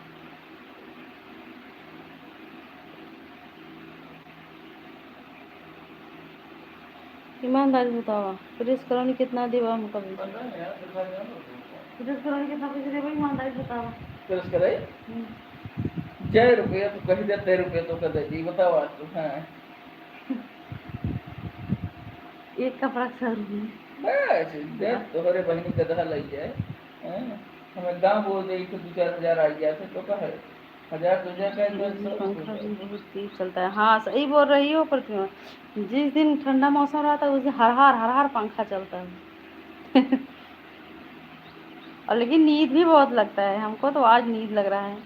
Speaker 1: ईमानदारी से बतावा, प्रेस करोनी कितना देवा हम कभी,
Speaker 2: पता है यार, दिखा दिया ना।
Speaker 1: प्रेस करोनी कितना पैसे देवा, ईमानदारी से बतावा।
Speaker 2: प्रेस करे 6 रुपये तो कही देते रुपये तो कदे जी बताओ आज तो। हाँ,
Speaker 1: एक कपड़ा 100 रुपये
Speaker 2: बस दे तोहरे बहनी कदहा लग जाए। हैं? हमें गाँव बोल दे तो 2-4 हजार आ गया थे तो कहे 1000 का तो
Speaker 1: पंखा भी बहुत तेज चलता है। हाँ, सही बोल रही हो प्रतिमा, जिस दिन ठंडा मौसम रहता है उस दिन हर हर पंखा चलता है। और लेकिन नींद भी बहुत लगता है हमको, तो आज नींद लग रहा है,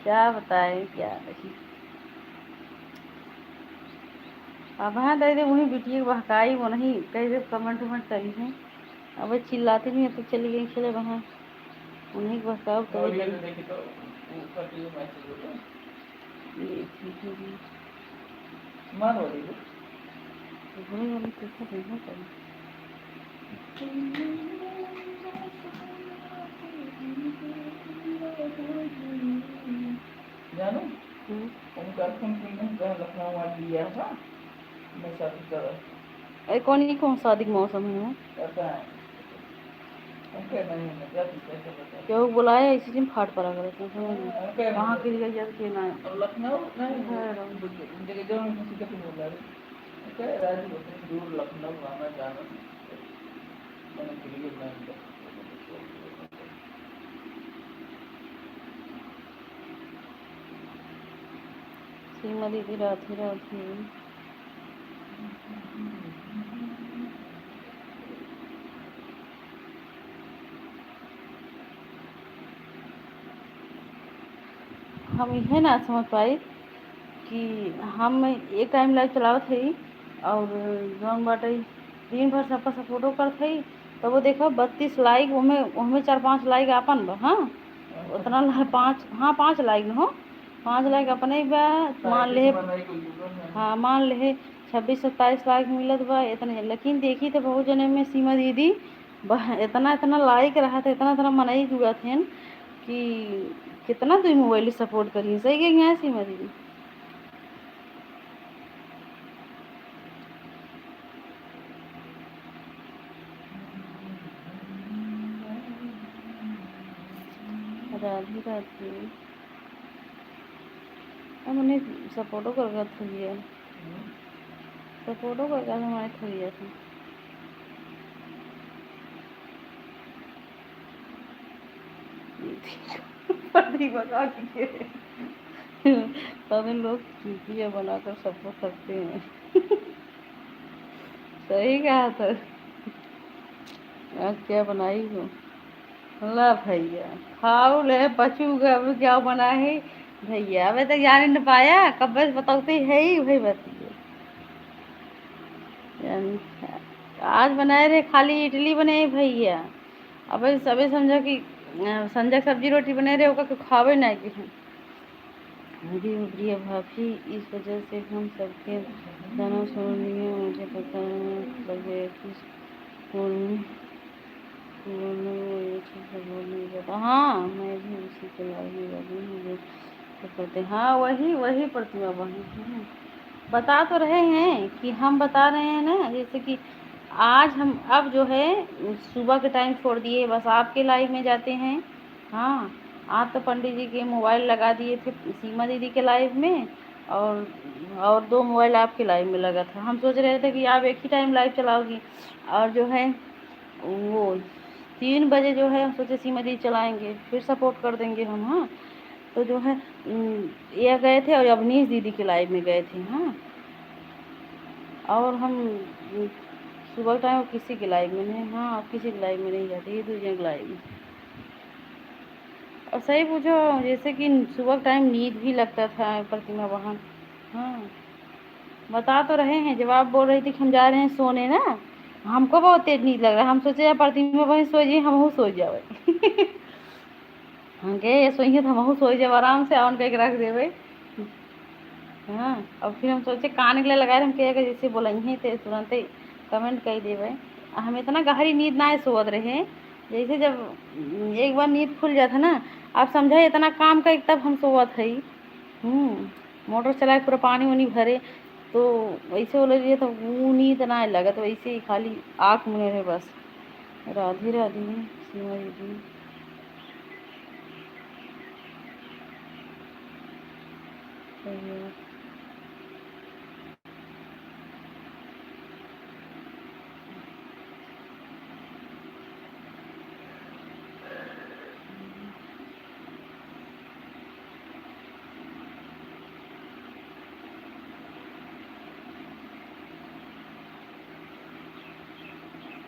Speaker 1: क्या बताएं क्या नहीं। अब हाँ दे दे वही बिटिया के बहकाई वो नहीं कह दे कमेंट वमेंट करी है। अब चिल्लाती नहीं है तो चली गई खेले वहाँ उन्हीं के बहकाओ तो
Speaker 2: और ये तो देखी तो ऊपर के मैसेज होते मान वाली वो
Speaker 1: घूमी वाली कैसे नहीं करी
Speaker 2: जानू उनका फोन का लखनऊ आ लिया था मैं शादी कर
Speaker 1: अरे कौन शादी के मौसम है
Speaker 2: करता है उनके नहीं है क्या कैसे बता
Speaker 1: क्यों बुलाया इसी दिन फाट पड़ा करे कहाँ के लिए जब के ना
Speaker 2: और लखनऊ नहीं जगह जो किसी का बोल रहा है क्या राजू होते दूर लखनऊ आना जाना मैंने क्रिकेट नहीं
Speaker 1: सीमा दीदी रात ही हम यह ना समझ पाए कि हम एक टाइम लाइव चलावत है और जौन बाटे दिन भर सबका सपोर्टो करत है तो वो देखो 32 लाइक उनमें 4-5 लाइक अपन बा हाँ उतना 5 लाइक न हो 5 लाइक अपने ही बा मान ले 26-27 लाइक मिलत बा इतने लेकिन देखी तो बहुत जने में सीमा दीदी इतना लाइक रहा था इतना मनई जुआ थे कि कितना तुम मोबाइल सपोर्ट करी सही है यहाँ सीमा दीदी राधे राधे हमने सपोर्टो कर थोड़ी सपोर्टो कर हमारे थोड़ी थी पति बना के लोग चूतिया बनाकर सपोर्ट करते हैं सही कहा था आज क्या बनाई हो ला भैया खाओ ले बचूगा अब क्या बना है भैया अबे तक जान नहीं पाया कब बस बताते है ही वही बताइए आज बनाए रहे खाली इडली बनाए भैया अब सबे समझो कि संजय सब्जी रोटी बने रहे होगा खावे ना कि मेरी प्रिय भाभी इस वजह से हम सबके गाना सुनिए मुझे पता लगे कि फोन में बोलने जाता हाँ मैं भी उसी के लाइव लगी मुझे तो कहते हाँ वही प्रतिमा बहन बता तो रहे हैं कि हम बता रहे हैं ना जैसे कि आज हम अब जो है सुबह के टाइम छोड़ दिए बस आपके लाइव में जाते हैं हाँ आज तो पंडित जी के मोबाइल लगा दिए थे सीमा दीदी के लाइव में और 2 मोबाइल आपके लाइव में लगा था हम सोच रहे थे कि आप एक ही टाइम लाइव चलाओगी और जो है वो 3 बजे जो है हम सोचे सीमा दीदी चलाएंगे फिर सपोर्ट कर देंगे हम हाँ तो जो है ये गए थे और अवनीश दीदी के लाइव में गए थे हाँ और हम सुबह टाइम किसी के लाइव में नहीं हाँ किसी के लाइव में नहीं जाते ये दूसरे के लाइव में और सही पूछो जैसे कि सुबह टाइम नींद भी लगता था प्रतिमा बहन हाँ बता तो रहे हैं जवाब बोल रही थी कि हम जा रहे हैं सोने ना हमको बहुत तेज नींद लग रहा है हम सोचे प्रतिमा बहन सो जाइए हम सो जाए हम कहे सोइए तो हम सो जाए आराम से ऑन करके रख देवे हाँ और फिर हम सोचे कान के लिए लगाए हम कहेगा जैसे बोलेंगे तो तुरंत ही कमेंट कर देवे हम इतना गहरी नींद ना सोवत रहे जैसे जब एक बार नींद खुल जाता ना आप समझे इतना काम कर तब हम सोवत है मोटर चला के पूरा पानी वानी भरे तो वैसे बोले रही तो वो नींद ना लगा तो वैसे ही खाली आँख मुने रहे बस राधे राधे सीमा दीदी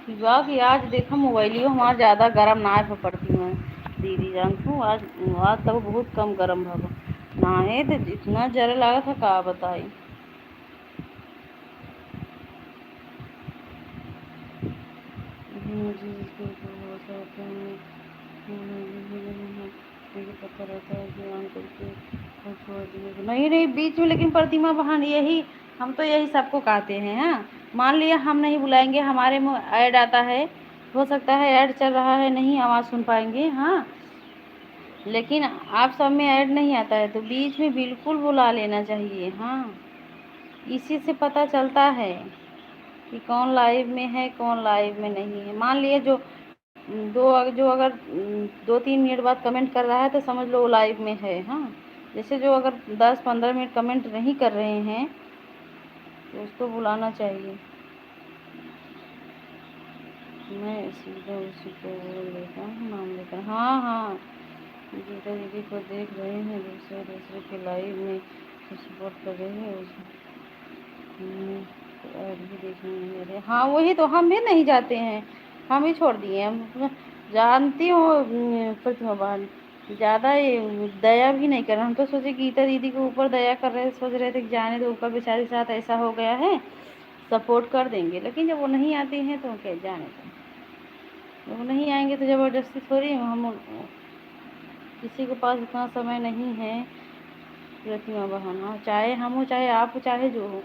Speaker 1: कि आज देखो मोबाइलियो हमारा ज़्यादा गर्म ना पे पड़ती है दीदी जान तू आज तक बहुत कम गर्म भगा ना है तो इतना जरे लगा था का बताई मुझे इसके ऊपर भरोसा होता है, मुझे पता रहता है कि ऑन करके और छोड़ दिए तो नहीं नहीं बीच में। लेकिन प्रतिमा बहन यही हम तो यही सबको कहते हैं। हाँ, मान लिया हम नहीं बुलाएंगे, हमारे में ऐड आता है, हो सकता है ऐड चल रहा है, नहीं आवाज़ सुन पाएंगे। हाँ, लेकिन आप सब में ऐड नहीं आता है तो बीच में बिल्कुल बुला लेना चाहिए। हाँ, इसी से पता चलता है कि कौन लाइव में है कौन लाइव में नहीं है। मान लिए जो अगर 2-3 मिनट बाद कमेंट कर रहा है तो समझ लो वो लाइव में है। हाँ, जैसे जो अगर 10-15 मिनट कमेंट नहीं कर रहे हैं तो उसको बुलाना चाहिए। मैं सीधा उसी को बोल देता हूँ, नाम लेकर। हाँ हाँ, गीता दीदी को देख रहे हैं, दूसरे दूसरे के लाइव में तो सपोर्ट कर रहे हैं तो ऐड भी देखने नहीं आ रहे। हाँ, वही तो, हम भी नहीं जाते हैं, हम ही छोड़ दिए। हम जानती हूँ प्रतिमा बहन ज़्यादा ये दया भी नहीं कर रहे। हम तो सोचे गीता दीदी के ऊपर दया कर रहे, सोच रहे थे कि जाने दो, ऊपर बेचारी के साथ ऐसा हो गया है, सपोर्ट कर देंगे। लेकिन जब वो नहीं आती हैं तो क्या, जाने दो। जब वो नहीं आएंगे तो ज़बरदस्ती थोड़ी हम, किसी के पास इतना समय नहीं है प्रतिमा बहन। हाँ, चाहे हम हो चाहे आप हो चाहे जो हो,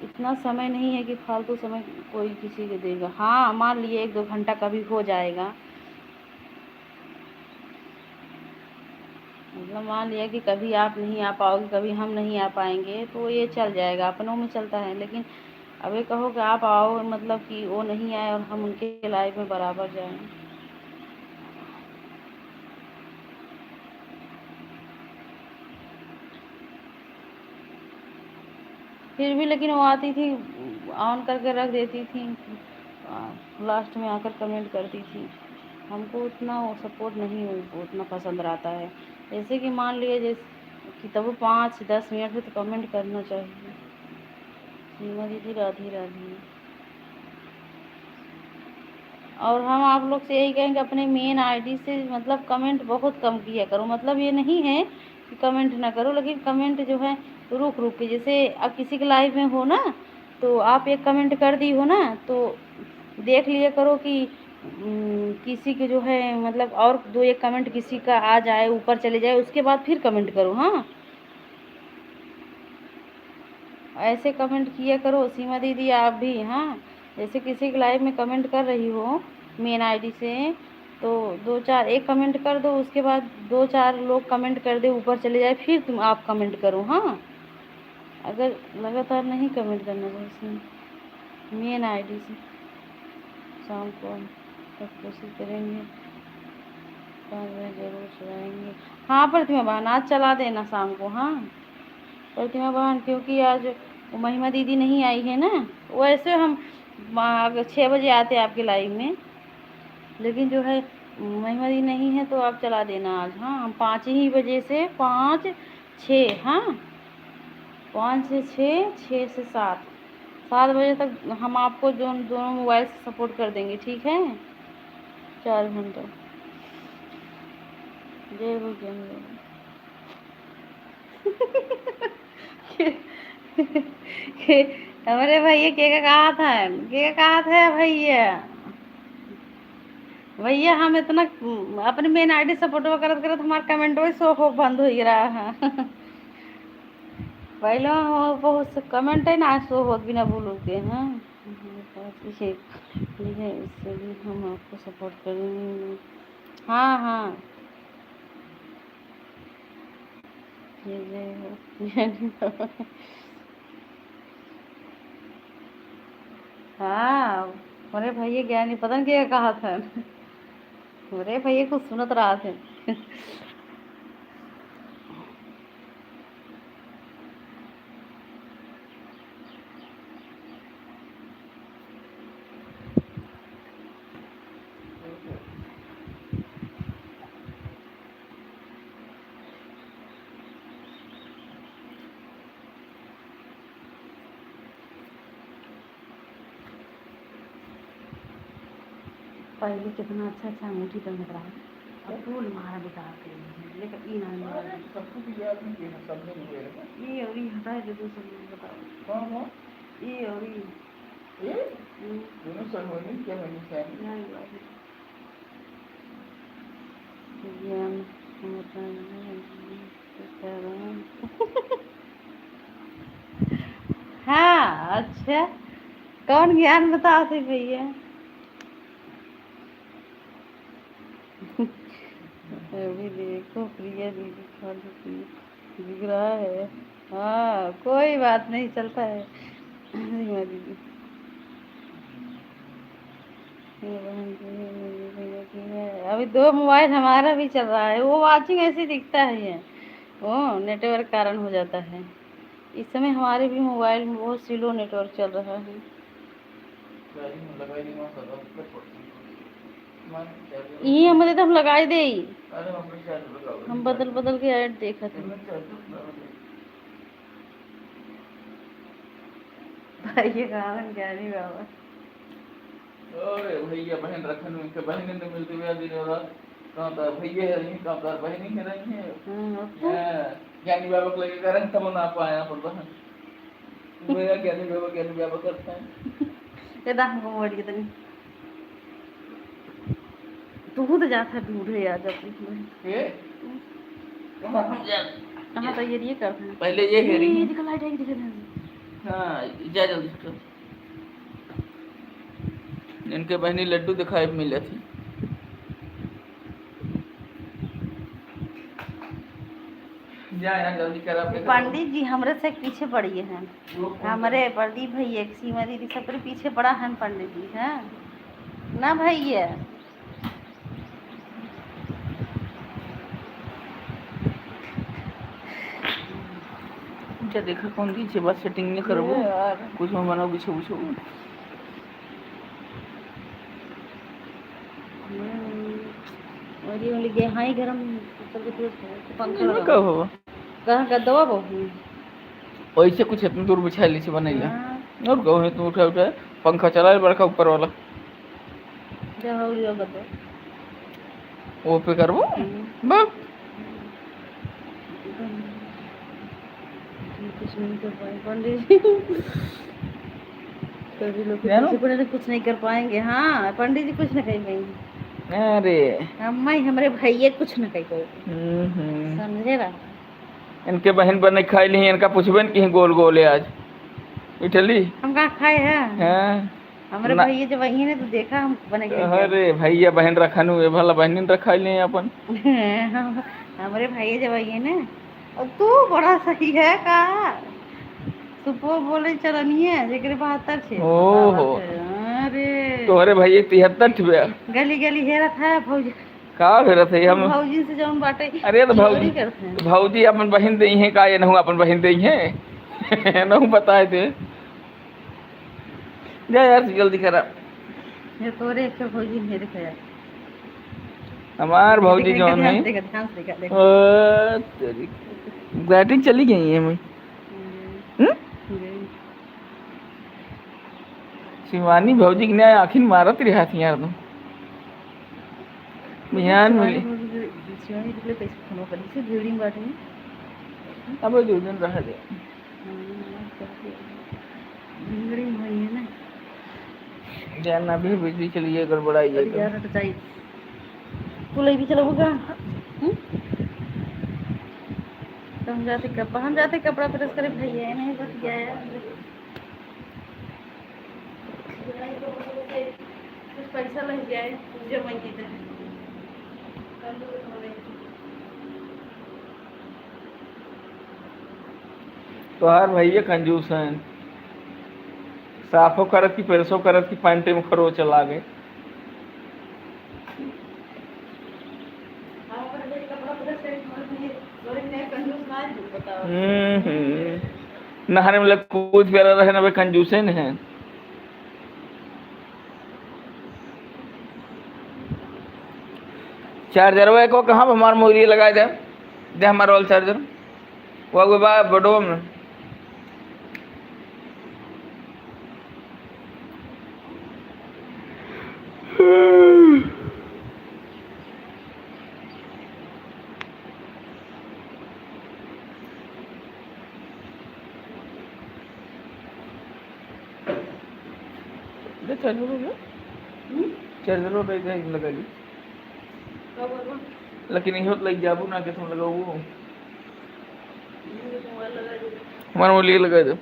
Speaker 1: इतना समय नहीं है कि फालतू समय कोई किसी को देगा। हाँ, मान लिए 1-2 घंटा कभी हो जाएगा, मतलब मान लिया कि कभी आप नहीं आ पाओगे कभी हम नहीं आ पाएंगे तो ये चल जाएगा, अपनों में चलता है। लेकिन अब ये कहो कि आप आओ, मतलब कि वो नहीं आए और हम उनके लाइफ में बराबर जाएं। फिर भी लेकिन वो आती थी, ऑन करके रख देती थी, लास्ट में आकर कमेंट करती थी। हमको उतना वो सपोर्ट नहीं उतना पसंद आता है। जैसे कि मान लिए जैसे कि तब 5-10 मिनट में तो कमेंट करना चाहिए। सीमा दीदी राधे राधे। और हम आप लोग से यही कहेंगे अपने मेन आईडी से मतलब कमेंट बहुत कम किया करो। मतलब ये नहीं है कि कमेंट ना करो, लेकिन कमेंट जो है रुक रुक के, जैसे अब किसी के लाइव में हो ना तो आप एक कमेंट कर दी हो ना तो देख लिया करो कि किसी के जो है मतलब और 2-1 कमेंट किसी का आ जाए, ऊपर चले जाए, उसके बाद फिर कमेंट करो। हाँ, ऐसे कमेंट किया करो सीमा दीदी आप भी। हाँ, जैसे किसी के लाइव में कमेंट कर रही हो मेन आईडी से तो 2-4 एक कमेंट कर दो, उसके बाद 2-4 लोग कमेंट कर दे, ऊपर चले जाए, फिर तुम आप कमेंट करो। हाँ, अगर लगातार नहीं कमेंट करना चाहिए मेन आईडी से। शाम को हम सब कोशिश करेंगे 5 बजे जरूर चलाएंगे। हाँ प्रतिमा बहन, आज चला देना शाम को। हाँ प्रतिमा बहन, क्योंकि आज वो महिमा दीदी नहीं आई है ना, वैसे हम 6 बजे आते हैं आपके लाइव में, लेकिन जो है महिमा दीदी नहीं है तो आप चला देना आज। हाँ, हम 5 ही बजे से 5-6, हाँ 5 से 6, 6 से 7, 7 बजे तक हम आपको दोनों मोबाइल से सपोर्ट कर देंगे। ठीक है, 4 घंटा। जय हो जय हमारे भैया के कहा था, भैया भैया हम इतना अपने मेन आईडी सपोर्ट करत करत हमार कमेंट शो हो बंद हो रहा है। पहले वो बहुत से कमेंट है ना शो हो बिना बोल के। हाँ, इससे भी हम आपको सपोर्ट करेंगे। हाँ हाँ, हाँ, मेरे भैया ज्ञानी पता नहीं क्या कहा था। मेरे भैया कुछ सुनत रहा थे। पहले कितना अच्छा अच्छा अंगूठी पहनत रहा, अब फूल मारा बेकार के लेकिन ई ना मारा।
Speaker 2: सबको भी याद नहीं है, सबने हुए हैं।
Speaker 1: ये और ये हटा दे, दूसरे बताओ
Speaker 2: कौन हो?
Speaker 1: ये और ये
Speaker 2: ये दोनों सरमनी क्या मैंने शायद
Speaker 1: नहीं बाबू, ज्ञान होता है। हाँ अच्छा, कौन ज्ञान बताओ थे भैया? अभी देखो प्रिया दीदी खाली दिख रहा है। हाँ कोई बात नहीं, चलता है। सीमा दीदी ये बहन की है, मेरी भैया की है। अभी दो मोबाइल हमारा भी चल रहा है, वो वाचिंग ऐसे दिखता है, वो नेटवर्क कारण हो जाता है। इस समय हमारे भी मोबाइल में बहुत स्लो नेटवर्क चल रहा है।
Speaker 2: चार्जिंग में लगाई दी वहाँ सदा ऊपर पड़ती मान
Speaker 1: ये
Speaker 2: चार्जर
Speaker 1: हमारे तो हम लगाए दे,
Speaker 2: अरे हमने चार्जर लगाओ
Speaker 1: हम बदल बदल के ऐड देखा थे।
Speaker 2: हमने चार्जर लगाओ
Speaker 1: भाई ये कारण क्या नहीं बाबा।
Speaker 2: अरे भैया बहन रखन में के बहन ने मिलते हुए दिन और रात कहाँ था भैया है नहीं कहाँ था बहन ही नहीं है
Speaker 1: तो
Speaker 2: ज्ञानी बाबा को लेके कारण तब ना पाया पर बहन भैया ज्ञानी बाबा करता है
Speaker 1: ये दा हमको मोबाइल कितनी, तू तो जाता ढूंढे यार जब
Speaker 2: ये कहाँ हम जा
Speaker 1: कहाँ तो ये करते हैं।
Speaker 2: पहले ये कह रही
Speaker 1: ये
Speaker 2: है
Speaker 1: दिखा लाइट है, दिखा नहीं।
Speaker 2: हाँ जा जल्दी चल इनके बहनी लड्डू दिखाई मिले थी जा यहाँ जल्दी कर आप
Speaker 1: पंडित जी हमरे से पीछे पड़ी हैं, हमारे प्रदीप भैया सीमा दीदी सबके पीछे पड़ा है पंडित जी हैं ना भैया।
Speaker 2: जा देखा कौन दी बस सेटिंग नहीं करबो कुछ में बनाओ बिछो बिछो
Speaker 1: और ये वाली गए हाई गरम पंखा
Speaker 2: इनमें
Speaker 1: लगा
Speaker 2: कब होगा
Speaker 1: कहाँ का दवा बहु
Speaker 2: वैसे कुछ इतनी दूर बिछा ली से बनैला और कहो है तुम उठा उठा पंखा चला है बड़का ऊपर वाला वो पे करबो बस
Speaker 1: कुछ नहीं कर पाए पंडित जी, सभी लोग कुछ नहीं कर पाएंगे। हाँ पंडित जी कुछ न कह पाएंगे।
Speaker 2: अरे
Speaker 1: हमारे भैया कुछ न कह पाएंगे, समझे ना।
Speaker 2: इनके बहन बने खाई ली इनका पूछबे न कहीं गोल गोल है आज इटली
Speaker 1: हम कहाँ खाए हैं।
Speaker 2: हैं
Speaker 1: हमारे भैया जब वही ने तो देखा हम बने
Speaker 2: अरे भैया बहन रखन हुए भला बहन रखा ले अपन
Speaker 1: हमारे भैया जब वही ने और तू बड़ा सही है का सुपो बोले चलनिए जेकरे 72 छे।
Speaker 2: ओहो
Speaker 1: अरे
Speaker 2: तोहरे भैया 73 ठिबे
Speaker 1: गली गली हेरत है भौजी
Speaker 2: का हेरत है हम
Speaker 1: भौजी से जौन बाटे।
Speaker 2: अरे तो
Speaker 1: चोरी करते हैं
Speaker 2: भौजी अपन बहन दई है का ये नहु अपन बहन दई है नहु बताए थे जा यार जल्दी करा
Speaker 1: ये तोरे एक भौजी नहीं देखा यार
Speaker 2: हमार भौजी जौन है
Speaker 1: ध्यान से देखा
Speaker 2: तेरी बैटिंग चली गई है मैं शिवानी भौजी के न्याय आखिर मारत रहा थी यार तुम बिहान मिली अब दो दिन रह दे जाना भी बिजली चली है गड़बड़ाई है
Speaker 1: तू ले भी चलो का तो हम जाते कपड़ा प्रेस करे भैया नहीं बस गया है कुछ पैसा लग जाए जो मैं जीते
Speaker 2: तोहार भैया कंजूस हैं साफो करत की पैसो करत की पैंटे में खरो चला गए नहर में लग कूद प्यारा रहे ना वे कंजूसे न है चार्जर वो को कहाँ हमार मोरी लगाए दे हमारा वाला चार्जर वो बडो में चार्जर होगा, चार्जर होगा इधर लगा ली, लेकिन ये होत लग जाबू ना के तुम लगाओ हमारे मोबाइल लगा दो।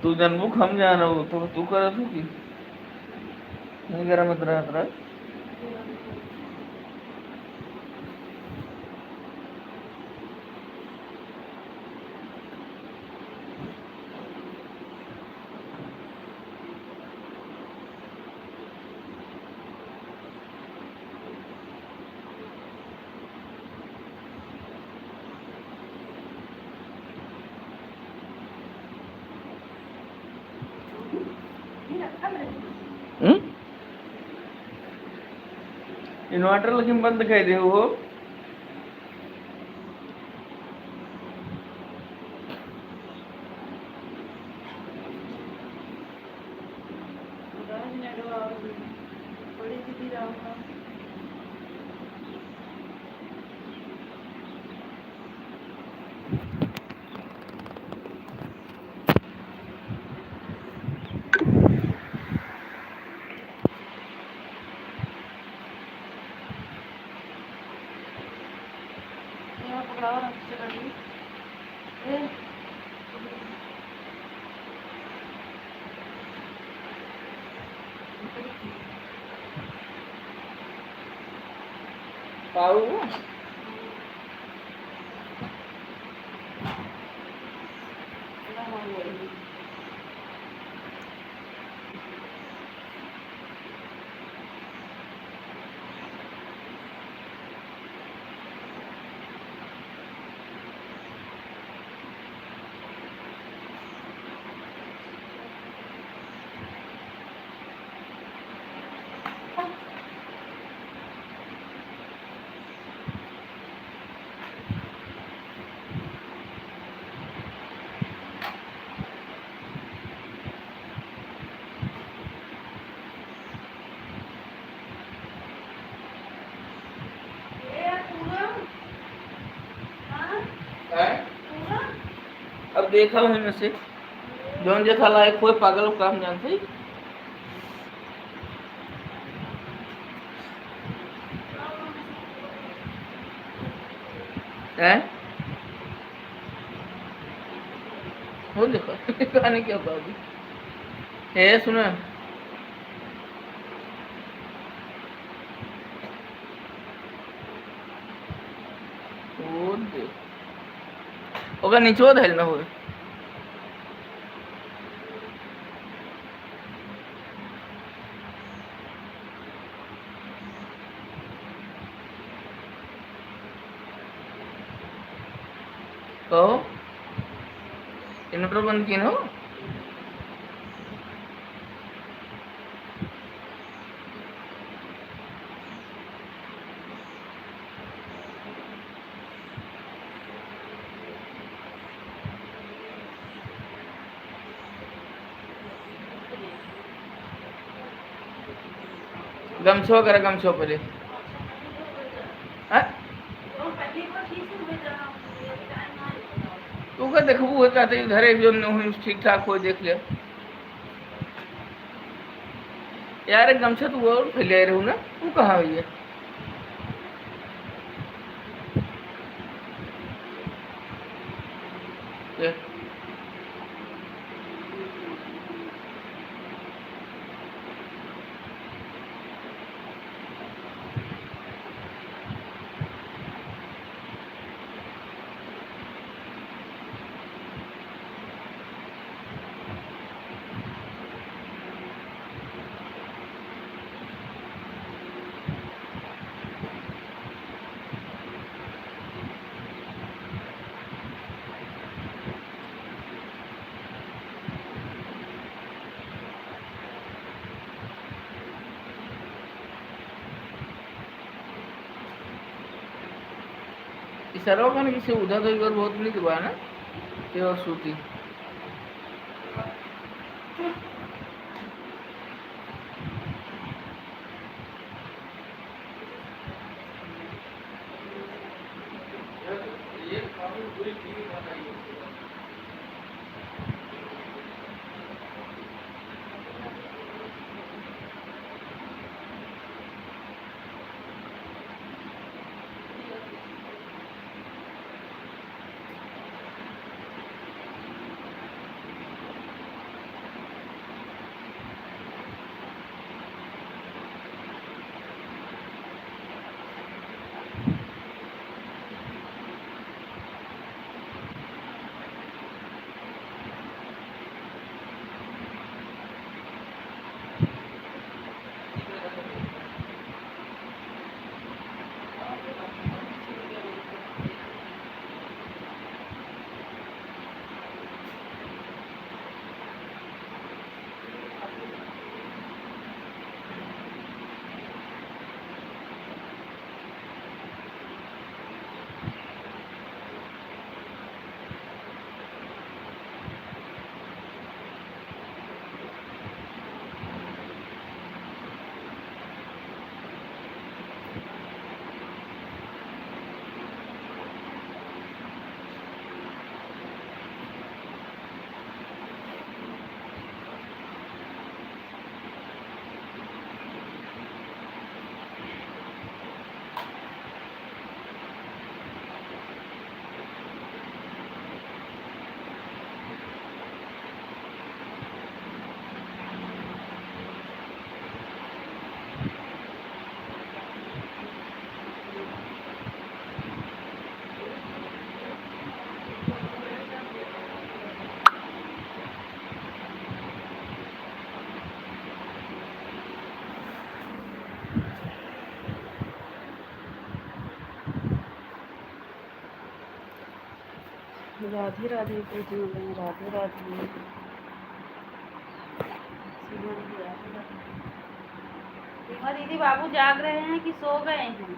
Speaker 2: तू जनमुख हम जान रहा तो तू कर तू की नहीं करा मत रहा इन्वर्टर लेकिन बंद कर दे वो पाऊ अब देखा है से जौन जैसा लायक कोई पागल काम जानते हैं हो देखो गाने क्या बाबू है सुना ओका नीचो धैल ना हो कहो इन्वर्टर बंद किए हो गमछो करे गमछो पहले तू का देखबू हो कहते इधर एक जो नहीं ठीक ठाक हो देख ले यार एक गमछा तू और फैले रहू ना तू कहाँ हुई है ये इशारा का किसी उधर तो इधर बहुत नहीं करवाया ना ये और सूती
Speaker 1: राधे राधे पूछने लगे राधे राधे सीमा दीदी बाबू जाग रहे हैं कि सो गए हैं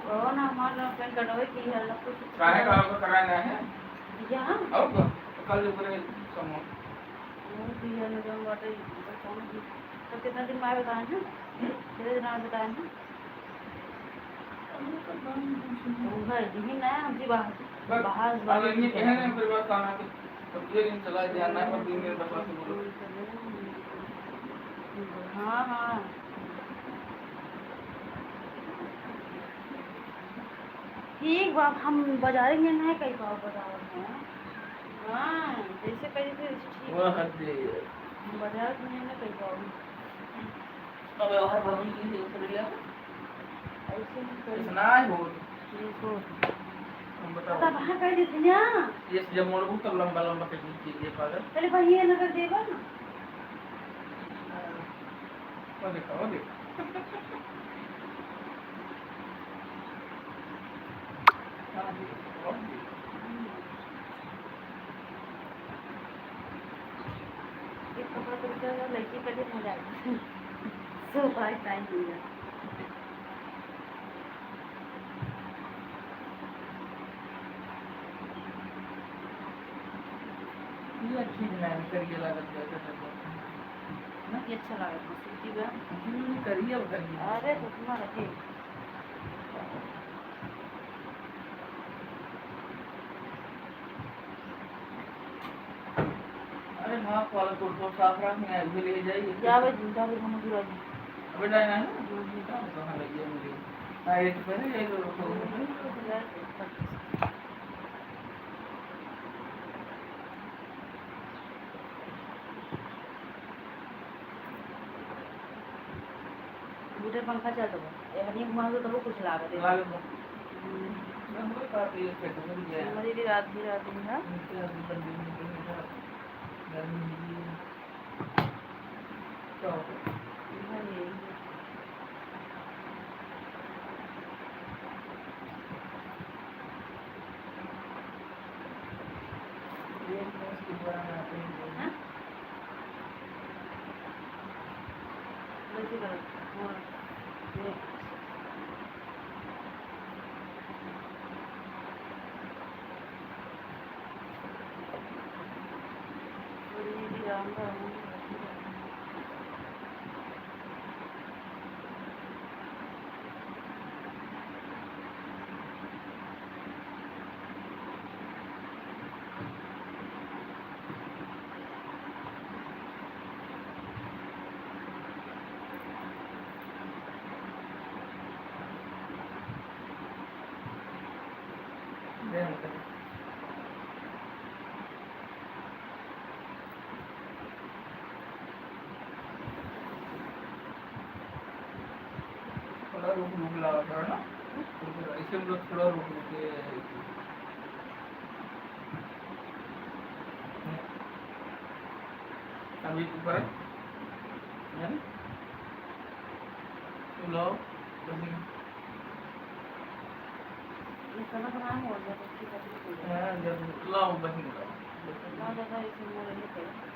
Speaker 1: कौन हमारा अपन गड़ोई की है लोग कुछ
Speaker 2: काहे का आपको कराना है
Speaker 1: यहाँ
Speaker 2: और का कल ऊपर समो
Speaker 1: वो भी है ना जो बाटे कौन भी तो कितना दिन बाद बताए हैं कितने दिन बाद बताए हैं वो है यही ना हमसे बाहर बाहर
Speaker 2: बाहर ये कहने में परिवार खाना के तो ये दिन चला ध्यान ना पर दिन में बता के बोलो
Speaker 1: हाँ हाँ ठीक बात हम बाजार में ना कई भाव बाजार में हाँ जैसे कहीं से ठीक
Speaker 2: वो हद दे
Speaker 1: बाजार में ना कई भाव
Speaker 2: अब व्यवहार भवन की से उतर लिया
Speaker 1: ऐसे ही कर
Speaker 2: इतना हो
Speaker 1: देखो
Speaker 2: हम
Speaker 1: पता
Speaker 2: बताओ
Speaker 1: बाहर कर देते ना
Speaker 2: ये जब मोड़ को तब लंबा लंबा के चीज ये पागल
Speaker 1: पहले भाई ये नगर देगा ना
Speaker 2: वो देखो
Speaker 1: एक कपड़ा तो क्या लड़की का दिन हो जाएगा सो भाई टाइम मिल जाए
Speaker 2: ये अच्छी डिजाइन करिए लागत जाता है ना
Speaker 1: ये अच्छा लगा मसूरी का।
Speaker 2: करिए अब करिए
Speaker 1: अरे तो तुम्हारा ठीक।
Speaker 2: अरे हाँ कॉल को साफ रखना है भी ले जाइए
Speaker 1: जावे हम दूर आज।
Speaker 2: अबे जाना है ना कहाँ लगी मुझे हाँ ये तो पहले ये तो
Speaker 1: बूटे पंखा चल दो ये हनी घुमा दो तो वो कुछ लागत है।
Speaker 2: लाल नंबर का ये सेट हो गया
Speaker 1: हमारी भी रात भी है राम राम।
Speaker 2: थोड़ा रुक रुक लगा था ना इसे हम लोग थोड़ा रुक रुक के अभी ऊपर है तो लो
Speaker 1: ये खाना बनाना हो गया तो ठीक है।
Speaker 2: हाँ जब लाओ बहिन लाओ
Speaker 1: ना ज़्यादा इसे मोड़ नहीं पड़े।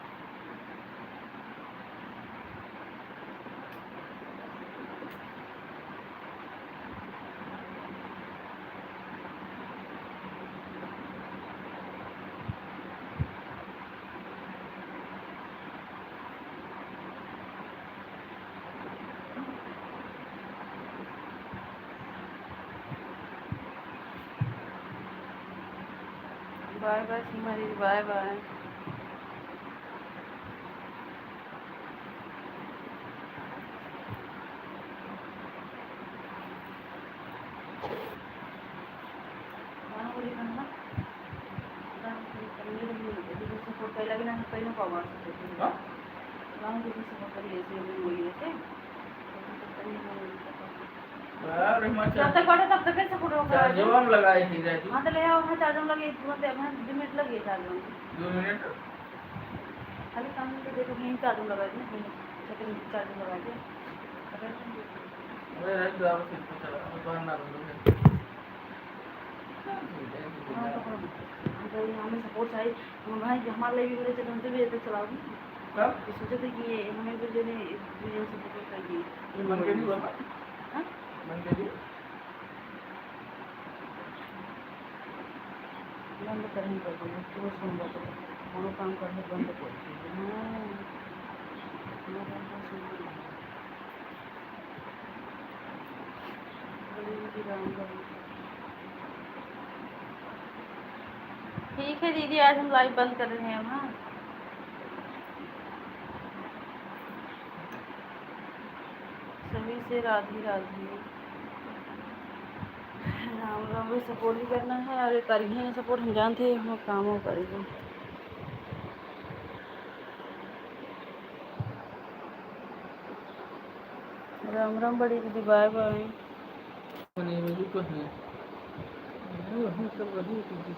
Speaker 1: बाय बाय सिमरी बाय बाय। सपोर्ट पहिला की नाही पहिलं पावा
Speaker 2: हाँ
Speaker 1: राहून किती सपोर्ट करी ऐसे बोली थे
Speaker 2: यार
Speaker 1: जब तक पढ़े तब तक कैसे सपोर्ट होगा
Speaker 2: जब हम लगाए थी जाती
Speaker 1: हाँ तो ले आओ मैं चार्जर लगे तुरंत मैं 2 मिनट लगे चार्जर
Speaker 2: 2 मिनट
Speaker 1: खाली काम में देखो यहीं चार्जर लगा दी सेकंड चार्जर लगा दिया
Speaker 2: अबे रात जाओ फिर तो चला अब बाहर ना बंद
Speaker 1: हाँ तो हम हमें सपोर्ट चाहिए हम भाई हमारे लिए भी बोले थे तुमसे भी ऐसे चलाओगी
Speaker 2: कब
Speaker 1: तो सोचे थे कि ये हमें भी जो है वीडियो से सपोर्ट करिए
Speaker 2: ये मन के लिए
Speaker 1: हाँ
Speaker 2: मन के लिए
Speaker 1: बंद करनी पड़ेगी तो सुन लो तो कोनो काम करने बंद कर ठीक है दीदी आज हम लाइव बंद कर रहे हैं हाँ सभी से राधे राधे राम राम भी सपोर्ट भी करना है अरे करिए ना सपोर्ट हम जानते हैं हम काम हो करेंगे राम राम बड़ी दीदी बाय बाय
Speaker 2: नहीं वही कुछ नहीं वही सब वही